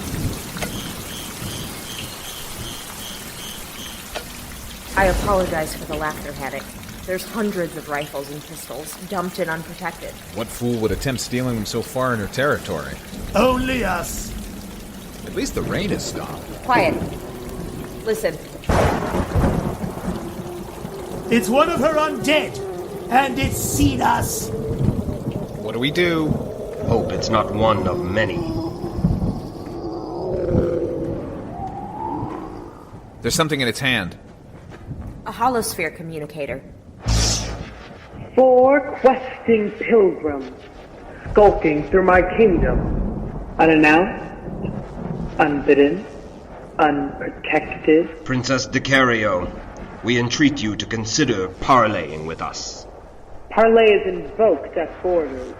I apologize for the laughter, Haddock. There's hundreds of rifles and pistols, dumped and unprotected. What fool would attempt stealing them so far in her territory? Only us. At least the rain has stopped. Quiet. Listen. It's one of her undead, and it's seen us. What do we do? Hope it's not one of many. There's something in its hand. A holosphere communicator. 4 questing pilgrims skulking through my kingdom, unannounced, unbidden, unprotected. Princess Decario, we entreat you to consider parleying with us. Parley is invoked at borders.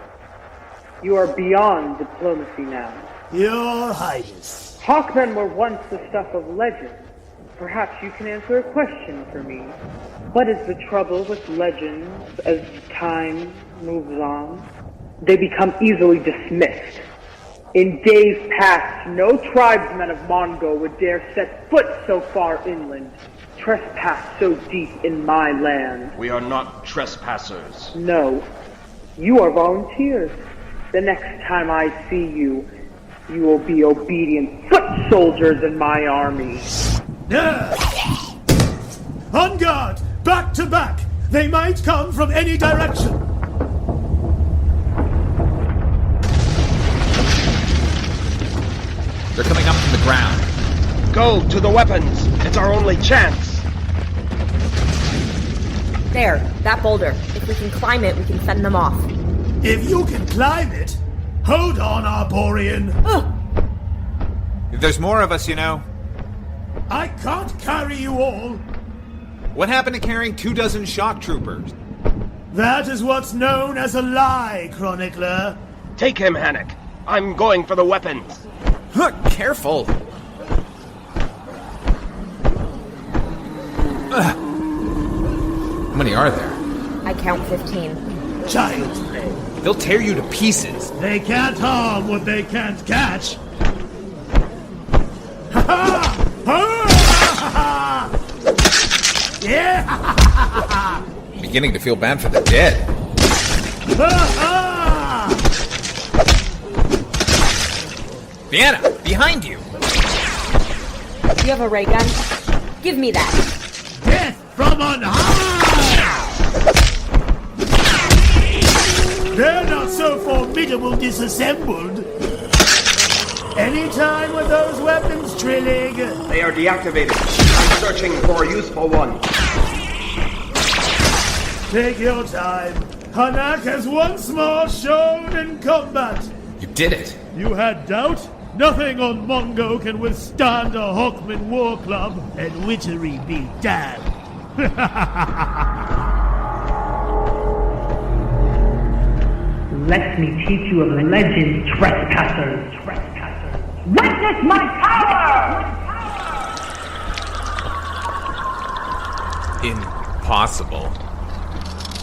You are beyond diplomacy now. Your Highness. Hawkmen were once the stuff of legend. Perhaps you can answer a question for me. What is the trouble with legends as time moves on? They become easily dismissed. In days past, no tribesmen of Mongo would dare set foot so far inland, trespass so deep in my land. We are not trespassers. No, you are volunteers. The next time I see you, you will be obedient foot soldiers in my army. On guard! Back to back! They might come from any direction! They're coming up from the ground. Go to the weapons! It's our only chance! There, that boulder. If we can climb it, we can fend them off. If you can climb it, hold on, Arborean. There's more of us, you know. I can't carry you all. What happened to carrying 24 shock troopers? That is what's known as a lie, Chronicler. Take him, Hannock. I'm going for the weapons. Careful. How many are there? I count 15. Child's play. They'll tear you to pieces. They can't harm what they can't catch. Ha ha! Yeah! Beginning to feel bad for the dead. Vienna, behind you! You have a ray gun? Give me that. Death from on high! They're not so formidable disassembled. Anytime with those weapons, Trillig. They are deactivated. I'm searching for a useful one. Take your time. Hanak has once more shown in combat. You did it. You had doubt? Nothing on Mongo can withstand a Hawkman war club, and witchery be damned. Let me teach you a legend, trespassers. Witness my power! Impossible.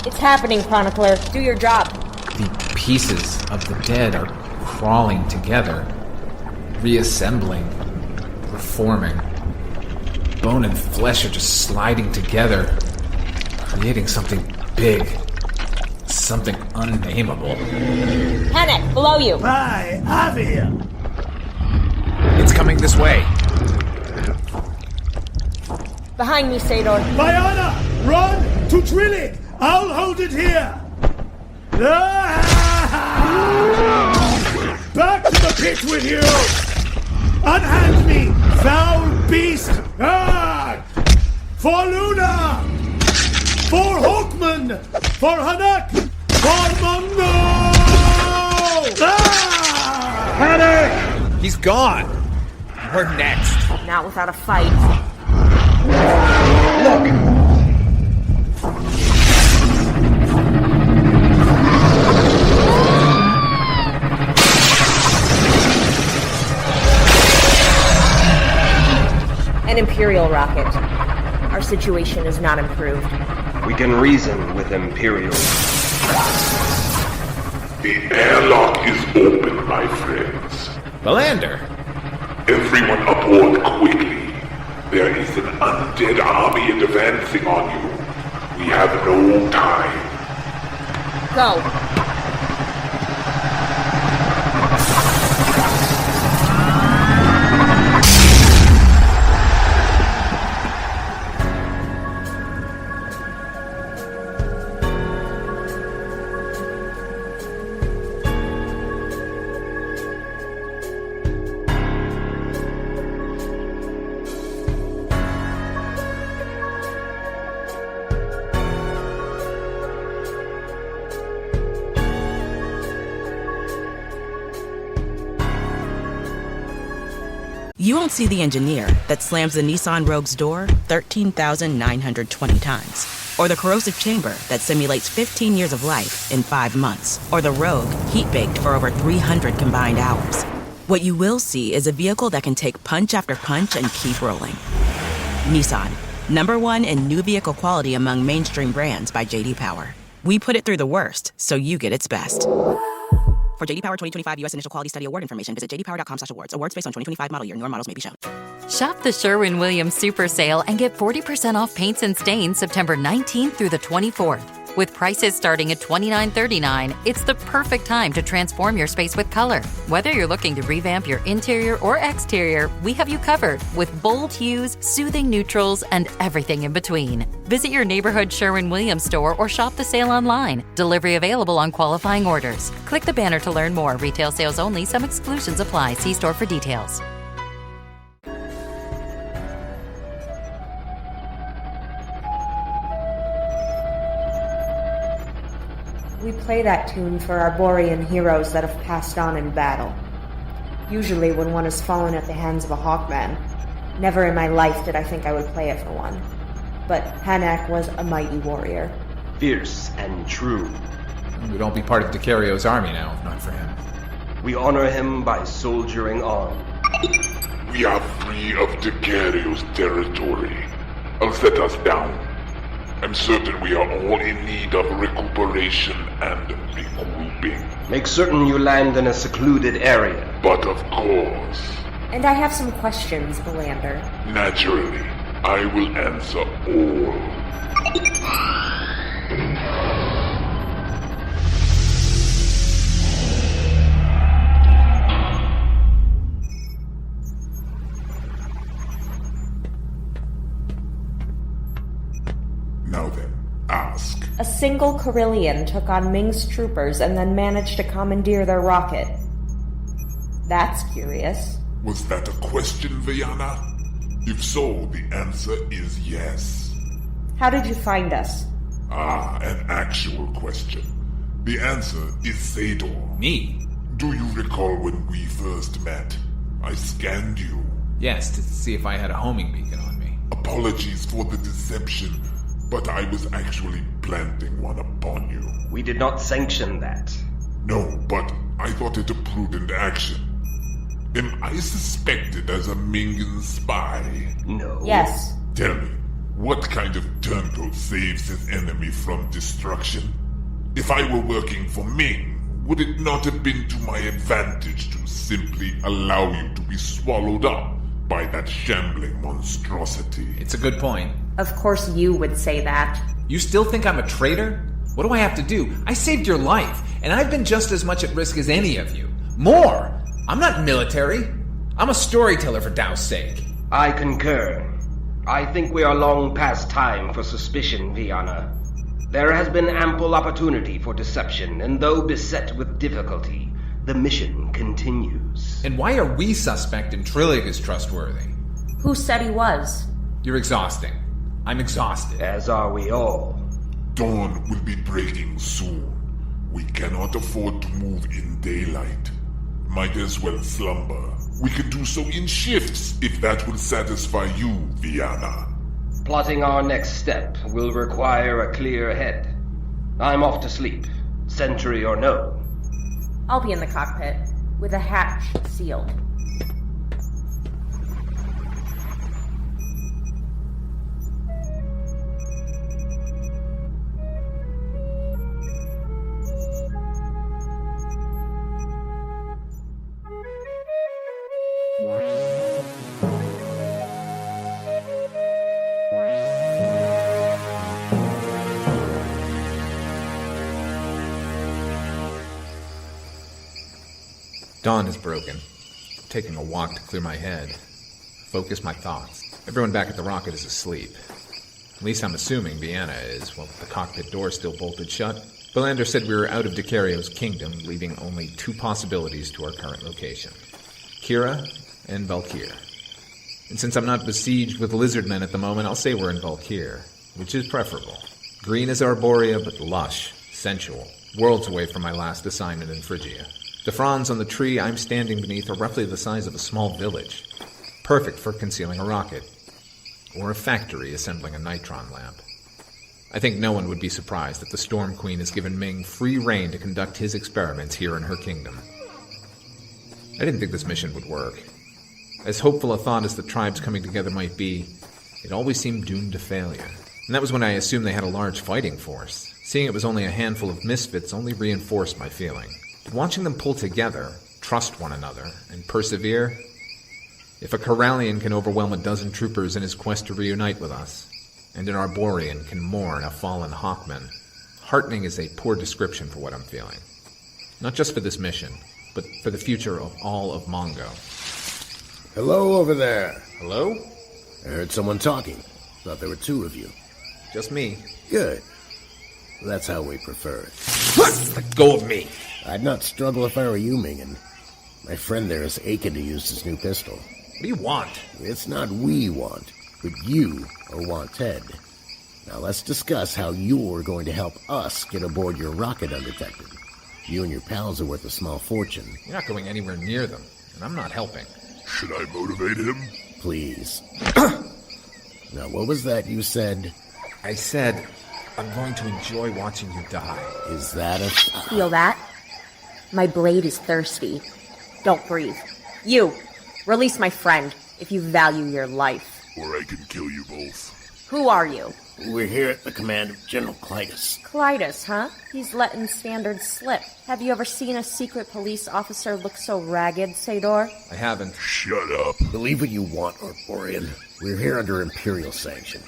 It's happening, Chronicler. Do your job. The pieces of the dead are crawling together, reassembling, reforming. Bone and flesh are just sliding together, creating something big, something unnameable. Panic! Below you! By Avia! It's coming this way. Behind me, Sador. Bayana! Run to Trillig! I'll hold it here! Back to the pit with you! Unhand me, foul beast! For Luna! For Hawkman! For Hanak! For Mongo! Panic! He's gone! We're next. Not without a fight. Look! An Imperial rocket. Our situation is not improved. We can reason with Imperials. The airlock is open, my friends. Belander! Everyone aboard quickly. There is an undead army advancing on you. We have no time. Go. You won't see the engineer that slams the Nissan Rogue's door 13,920 times, or the corrosive chamber that simulates 15 years of life in 5 months, or the Rogue heat-baked for over 300 combined hours. What you will see is a vehicle that can take punch after punch and keep rolling. Nissan, #1 in new vehicle quality among mainstream brands by J.D. Power. We put it through the worst, so you get its best. For J.D. Power 2025 U.S. Initial Quality Study Award information, visit jdpower.com/awards. Awards based on 2025 model year. Newer models may be shown. Shop the Sherwin-Williams Super Sale and get 40% off paints and stains September 19th through the 24th. With prices starting at $29.39, it's the perfect time to transform your space with color. Whether you're looking to revamp your interior or exterior, we have you covered with bold hues, soothing neutrals, and everything in between. Visit your neighborhood Sherwin-Williams store or shop the sale online. Delivery available on qualifying orders. Click the banner to learn more. Retail sales only. Some exclusions apply. See store for details. We play that tune for our Borean heroes that have passed on in battle. Usually when one has fallen at the hands of a Hawkman. Never in my life did I think I would play it for one. But Hanak was a mighty warrior. Fierce and true. We'd all be part of Dakario's army now, if not for him. We honor him by soldiering on. We are free of Dakario's territory. I'll set us down. I'm certain we are all in need of recuperation and regrouping. Make certain you land in a secluded area. But of course. And I have some questions, Belander. Naturally, I will answer all. Now then, ask. A single Carillion took on Ming's troopers and then managed to commandeer their rocket. That's curious. Was that a question, Viana? If so, the answer is yes. How did you find us? Ah, an actual question. The answer is Sador. Me? Do you recall when we first met? I scanned you. Yes, to see if I had a homing beacon on me. Apologies for the deception, but I was actually planting one upon you. We did not sanction that. No, but I thought it a prudent action. Am I suspected as a Mingan spy? No. Yes. Tell me, what kind of turncoat saves his enemy from destruction? If I were working for Ming, would it not have been to my advantage to simply allow you to be swallowed up by that shambling monstrosity? It's a good point. Of course you would say that. You still think I'm a traitor? What do I have to do? I saved your life, and I've been just as much at risk as any of you. More! I'm not military. I'm a storyteller, for Tao's sake. I concur. I think we are long past time for suspicion, Viana. There has been ample opportunity for deception, and though beset with difficulty, the mission continues. And why are we suspect and Trillig is trustworthy? Who said he was? You're exhausting. I'm exhausted. As are we all. Dawn will be breaking soon. We cannot afford to move in daylight. Might as well slumber. We can do so in shifts, if that will satisfy you, Viana. Plotting our next step will require a clear head. I'm off to sleep, sentry or no. I'll be in the cockpit, with a hatch sealed. Dawn is broken. I'm taking a walk to clear my head. Focus my thoughts. Everyone back at the rocket is asleep. At least I'm assuming Vienna is, while the cockpit door still bolted shut. Belander said we were out of Decario's kingdom, leaving only 2 possibilities to our current location. Kira and Valkyr. And since I'm not besieged with lizardmen at the moment, I'll say we're in Valkyr, which is preferable. Green as Arborea, but lush, sensual, worlds away from my last assignment in Phrygia. The fronds on the tree I'm standing beneath are roughly the size of a small village, perfect for concealing a rocket, or a factory assembling a nitron lamp. I think no one would be surprised that the Storm Queen has given Ming free rein to conduct his experiments here in her kingdom. I didn't think this mission would work. As hopeful a thought as the tribes coming together might be, it always seemed doomed to failure. And that was when I assumed they had a large fighting force. Seeing it was only a handful of misfits only reinforced my feeling. Watching them pull together, trust one another, and persevere. If a Corallian can overwhelm a dozen troopers in his quest to reunite with us, and an Arborian can mourn a fallen Hawkman, heartening is a poor description for what I'm feeling. Not just for this mission, but for the future of all of Mongo. Hello over there. Hello? I heard someone talking. Thought there were 2 of you. Just me. Good. That's how we prefer it. Let go of me! I'd not struggle if I were you, Ming. My friend there is aching to use his new pistol. What do you want? It's not we want, but you are wanted. Now let's discuss how you're going to help us get aboard your rocket undetected. You and your pals are worth a small fortune. You're not going anywhere near them, and I'm not helping. Should I motivate him? Please. Now, what was that you said? I said, I'm going to enjoy watching you die. Is that a... Feel that? My blade is thirsty. Don't breathe. You! Release my friend, if you value your life. Or I can kill you both. Who are you? We're here at the command of General Clytus. Clytus, huh? He's letting standards slip. Have you ever seen a secret police officer look so ragged, Sador? I haven't. Shut up. Believe what you want, Arborian. We're here under Imperial sanction.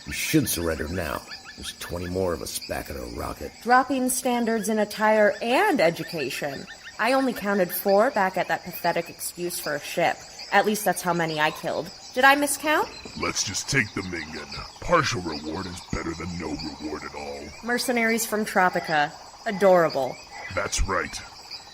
You should surrender now. There's 20 more of us back at our rocket. Dropping standards in attire and education. I only counted 4 back at that pathetic excuse for a ship. At least that's how many I killed. Did I miscount? Let's just take the Mingen. Partial reward is better than no reward at all. Mercenaries from Tropica. Adorable. That's right.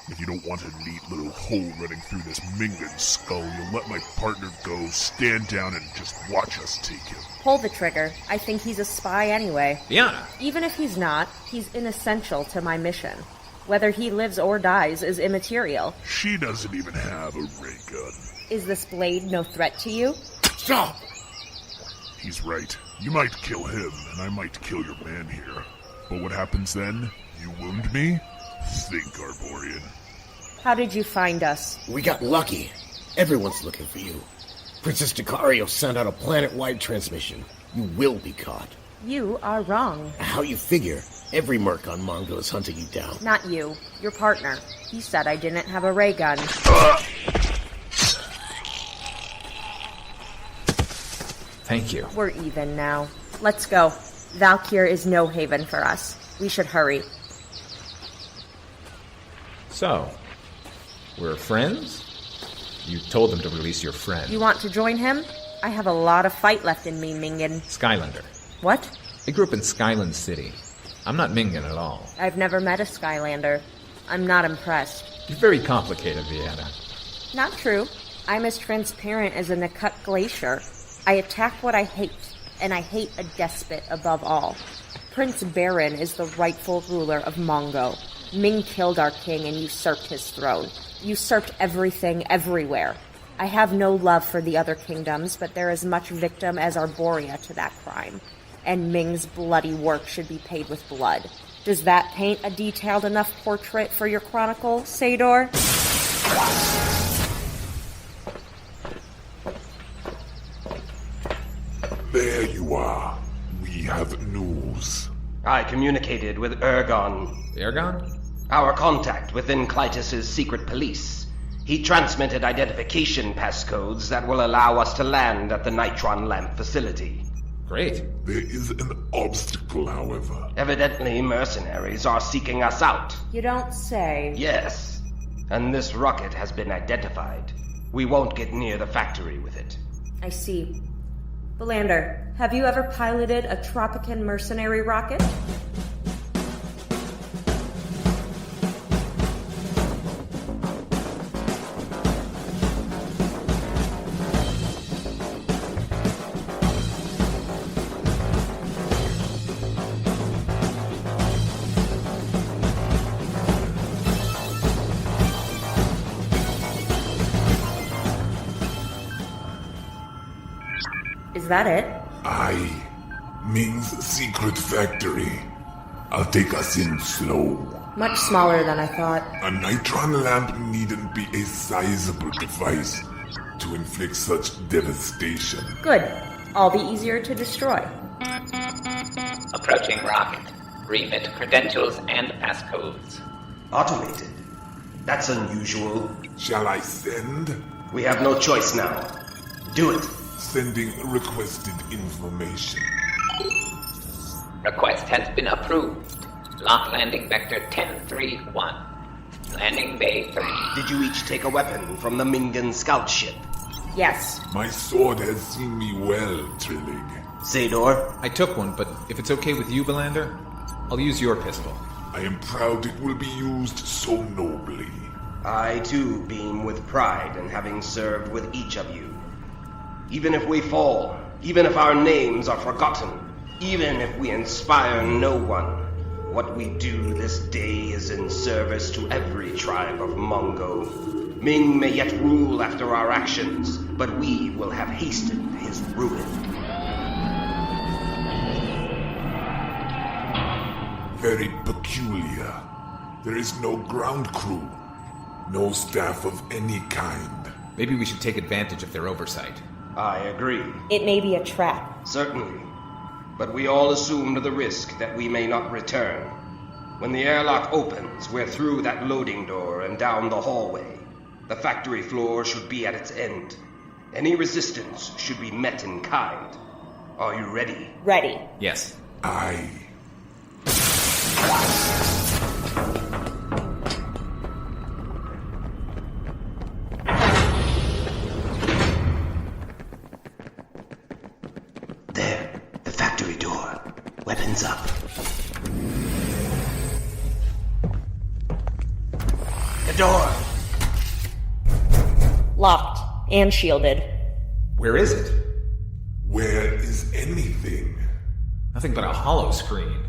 If you don't want a neat little hole running through this Mingen skull, you'll let my partner go, stand down, and just watch us take him. Pull the trigger. I think he's a spy anyway. Vienna! Even if he's not, he's inessential to my mission. Whether he lives or dies is immaterial. She doesn't even have a ray gun. Is this blade no threat to you? Stop! He's right. You might kill him, and I might kill your man here. But what happens then? You wound me? Think, Arborian. How did you find us? We got lucky. Everyone's looking for you. Princess Decario sent out a planet-wide transmission. You will be caught. You are wrong. How you figure? Every merc on Mongo is hunting you down. Not you. Your partner. He said I didn't have a ray gun. Thank you. We're even now. Let's go. Valkyr is no haven for us. We should hurry. So, we're friends? You told them to release your friend. You want to join him? I have a lot of fight left in me, Mingen. Skylander. What? I grew up in Skyland City. I'm not Mingen at all. I've never met a Skylander. I'm not impressed. You're very complicated, Vienna. Not true. I'm as transparent as a Nakut glacier. I attack what I hate, and I hate a despot above all. Prince Baron is the rightful ruler of Mongo. Ming killed our king and usurped his throne. Usurped everything everywhere. I have no love for the other kingdoms, but there is much victim as Arborea to that crime. And Ming's bloody work should be paid with blood. Does that paint a detailed enough portrait for your chronicle, Sador? There you are. We have news. I communicated with Ergon. Ergon? Our contact within Clytus's secret police. He transmitted identification passcodes that will allow us to land at the Nitron Lamp facility. Great. There is an obstacle, however. Evidently, mercenaries are seeking us out. You don't say. Yes. And this rocket has been identified. We won't get near the factory with it. I see. Belander, have you ever piloted a Tropican mercenary rocket? Is that it? Ming's secret factory. I'll take us in slow. Much smaller than I thought. A nitron lamp needn't be a sizable device to inflict such devastation. Good. All the easier to destroy. Approaching rocket. Remit credentials and passcodes. Automated? That's unusual. Shall I send? We have no choice now. Do it. Sending requested information. Request has been approved. Lock landing vector 1031. Landing bay 3. Did you each take a weapon from the Mingan scout ship? Yes. My sword has seen me well, Trillig. Zador? I took one, but if it's okay with you, Belander, I'll use your pistol. I am proud it will be used so nobly. I, too, beam with pride in having served with each of you. Even if we fall, even if our names are forgotten, even if we inspire no one, what we do this day is in service to every tribe of Mongo. Ming may yet rule after our actions, but we will have hastened his ruin. Very peculiar. There is no ground crew, no staff of any kind. Maybe we should take advantage of their oversight. I agree. It may be a trap. Certainly. But we all assumed the risk that we may not return. When the airlock opens, we're through that loading door and down the hallway. The factory floor should be at its end. Any resistance should be met in kind. Are you ready? Ready. Yes. Aye. There, the factory door. Weapons up. The door! Locked and shielded. Where is it? Where is anything? Nothing but a hollow screen.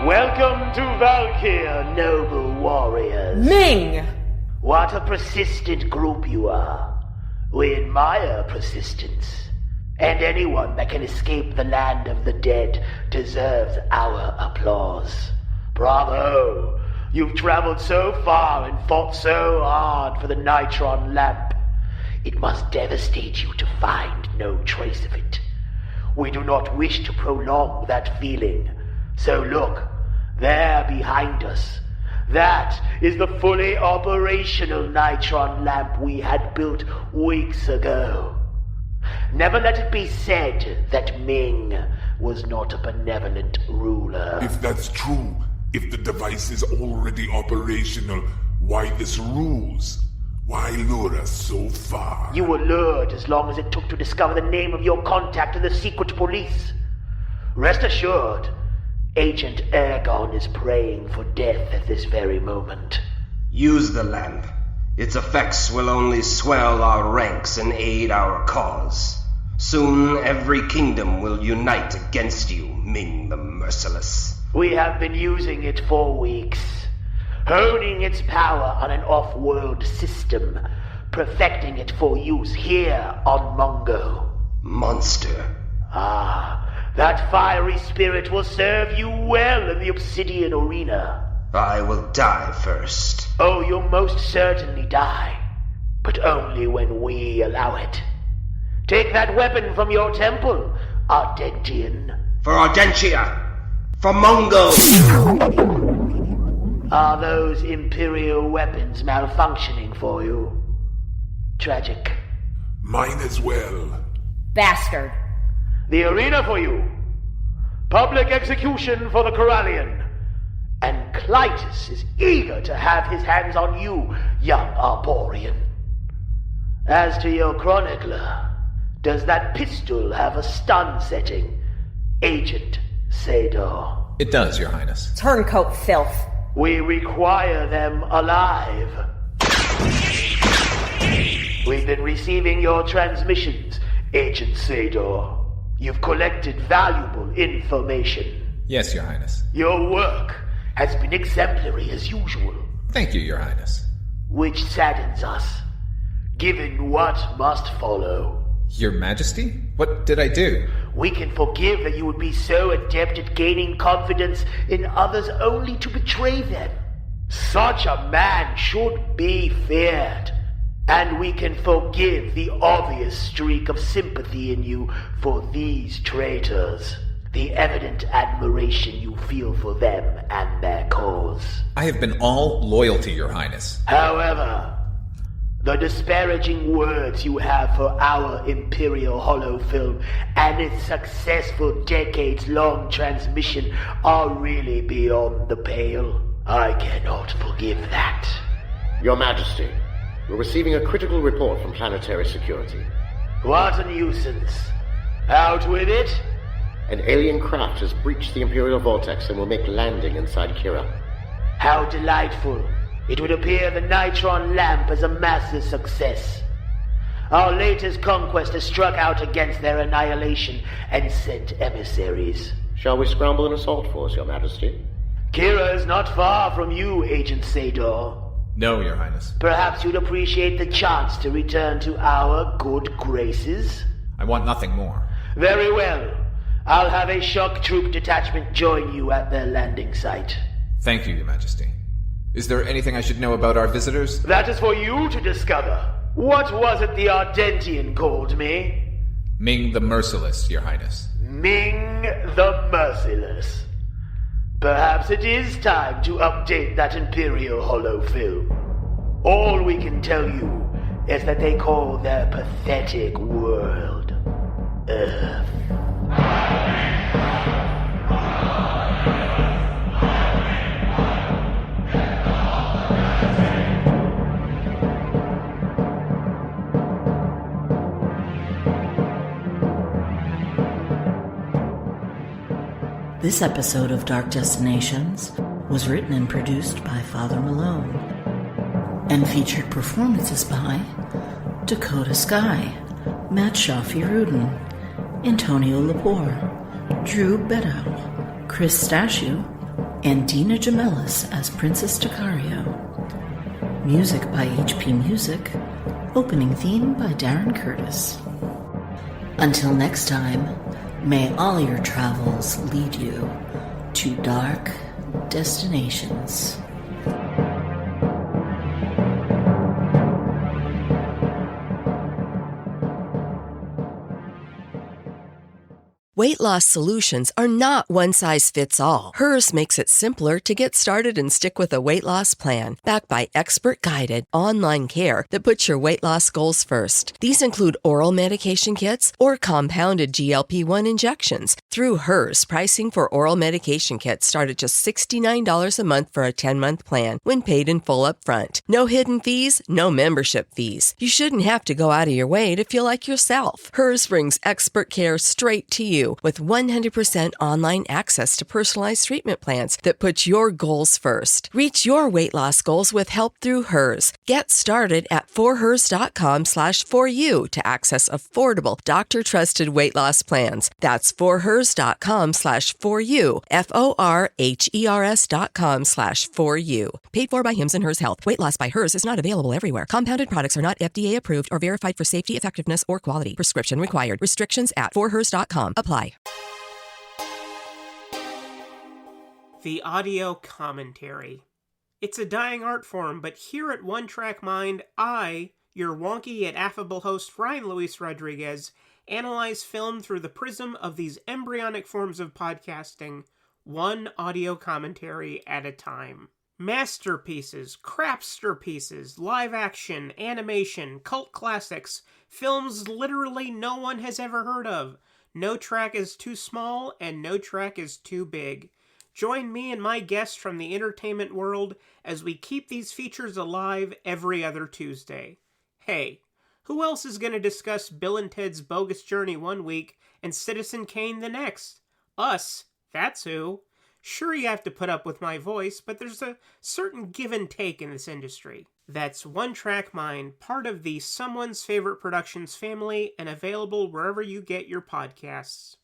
Welcome to Valkyr, noble warriors. Ming! What a persistent group you are. We admire persistence. And anyone that can escape the land of the dead deserves our applause. Bravo! You've traveled so far and fought so hard for the nitron lamp. It must devastate you to find no trace of it. We do not wish to prolong that feeling. So look, there behind us. That is the fully operational nitron lamp we had built weeks ago. Never let it be said that Ming was not a benevolent ruler. If that's true, if the device is already operational, why this ruse? Why lure us so far? You were lured as long as it took to discover the name of your contact in the secret police. Rest assured, Agent Ergon is praying for death at this very moment. Use the lamp. Its effects will only swell our ranks and aid our cause. Soon every kingdom will unite against you, Ming the Merciless. We have been using it for weeks, honing its power on an off-world system, perfecting it for use here on Mongo. Monster. That fiery spirit will serve you well in the Obsidian Arena. I will die first. Oh, you'll most certainly die, but only when we allow it. Take that weapon from your temple, Ardentian. For Ardentia! For Mongo! Are those Imperial weapons malfunctioning for you? Tragic. Mine as well. Bastard. The arena for you. Public execution for the Corallian. And Clytus is eager to have his hands on you, young Arborean. As to your chronicler, does that pistol have a stun setting, Agent Sador? It does, Your Highness. Turncoat filth. We require them alive. We've been receiving your transmissions, Agent Sador. You've collected valuable information. Yes, Your Highness. Your work has been exemplary as usual. Thank you, Your Highness. Which saddens us, given what must follow. Your Majesty? What did I do? We can forgive that you would be so adept at gaining confidence in others only to betray them. Such a man should be feared. And we can forgive the obvious streak of sympathy in you for these traitors. The evident admiration you feel for them and their cause. I have been all loyalty, Your Highness. However, the disparaging words you have for our Imperial holofilm and its successful decades-long transmission are really beyond the pale. I cannot forgive that. Your Majesty, we're receiving a critical report from planetary security. What a nuisance. Out with it? An alien craft has breached the Imperial Vortex and will make landing inside Kira. How delightful. It would appear the Nitron lamp is a massive success. Our latest conquest has struck out against their annihilation and sent emissaries. Shall we scramble an assault force, Your Majesty? Kira is not far from you, Agent Sador. No, Your Highness. Perhaps you'd appreciate the chance to return to our good graces? I want nothing more. Very well. I'll have a shock troop detachment join you at their landing site. Thank you, Your Majesty. Is there anything I should know about our visitors? That is for you to discover. What was it the Ardentian called me? Ming the Merciless, Your Highness. Ming the Merciless. Perhaps it is time to update that Imperial holofilm. All we can tell you is that they call their pathetic world Earth. This episode of Dark Destinations was written and produced by Father Malone and featured performances by Dakota Sky, Matt Sjafiroeddin, Antonio Llapur, Drew Beddow, Chris Stashu, and Dina Gemellis as Princess Tacario. Music by HP Music. Opening theme by Darren Curtis. Until next time, may all your travels lead you to dark destinations. Weight loss solutions are not one size fits all. Hers makes it simpler to get started and stick with a weight loss plan, backed by expert-guided online care that puts your weight loss goals first. These include oral medication kits or compounded GLP-1 injections. Through Hers, pricing for oral medication kits start at just $69 a month for a 10-month plan when paid in full upfront. No hidden fees, no membership fees. You shouldn't have to go out of your way to feel like yourself. Hers brings expert care straight to you with 100% online access to personalized treatment plans that put your goals first. Reach your weight loss goals with help through Hers. Get started at forhers.com/4u to access affordable, doctor-trusted weight loss plans. That's forhers.com/4u, forhers.com/4u. Paid for by Hims and Hers Health. Weight loss by Hers is not available everywhere. Compounded products are not FDA approved or verified for safety, effectiveness, or quality. Prescription required. Restrictions at forhers.com. Apply. The audio commentary. It's a dying art form, but here at One Track Mind, I, your wonky yet affable host Ryan Luis Rodriguez, analyze film through the prism of these embryonic forms of podcasting, one audio commentary at a time. Masterpieces, crapster pieces, live action, animation, cult classics, films literally no one has ever heard of. No track is too small, and no track is too big. Join me and my guests from the entertainment world as we keep these features alive every other Tuesday. Hey, who else is going to discuss Bill and Ted's Bogus Journey one week and Citizen Kane the next? Us, that's who. Sure, you have to put up with my voice, but there's a certain give and take in this industry. That's One Track Mind, part of the Someone's Favorite Productions family and available wherever you get your podcasts.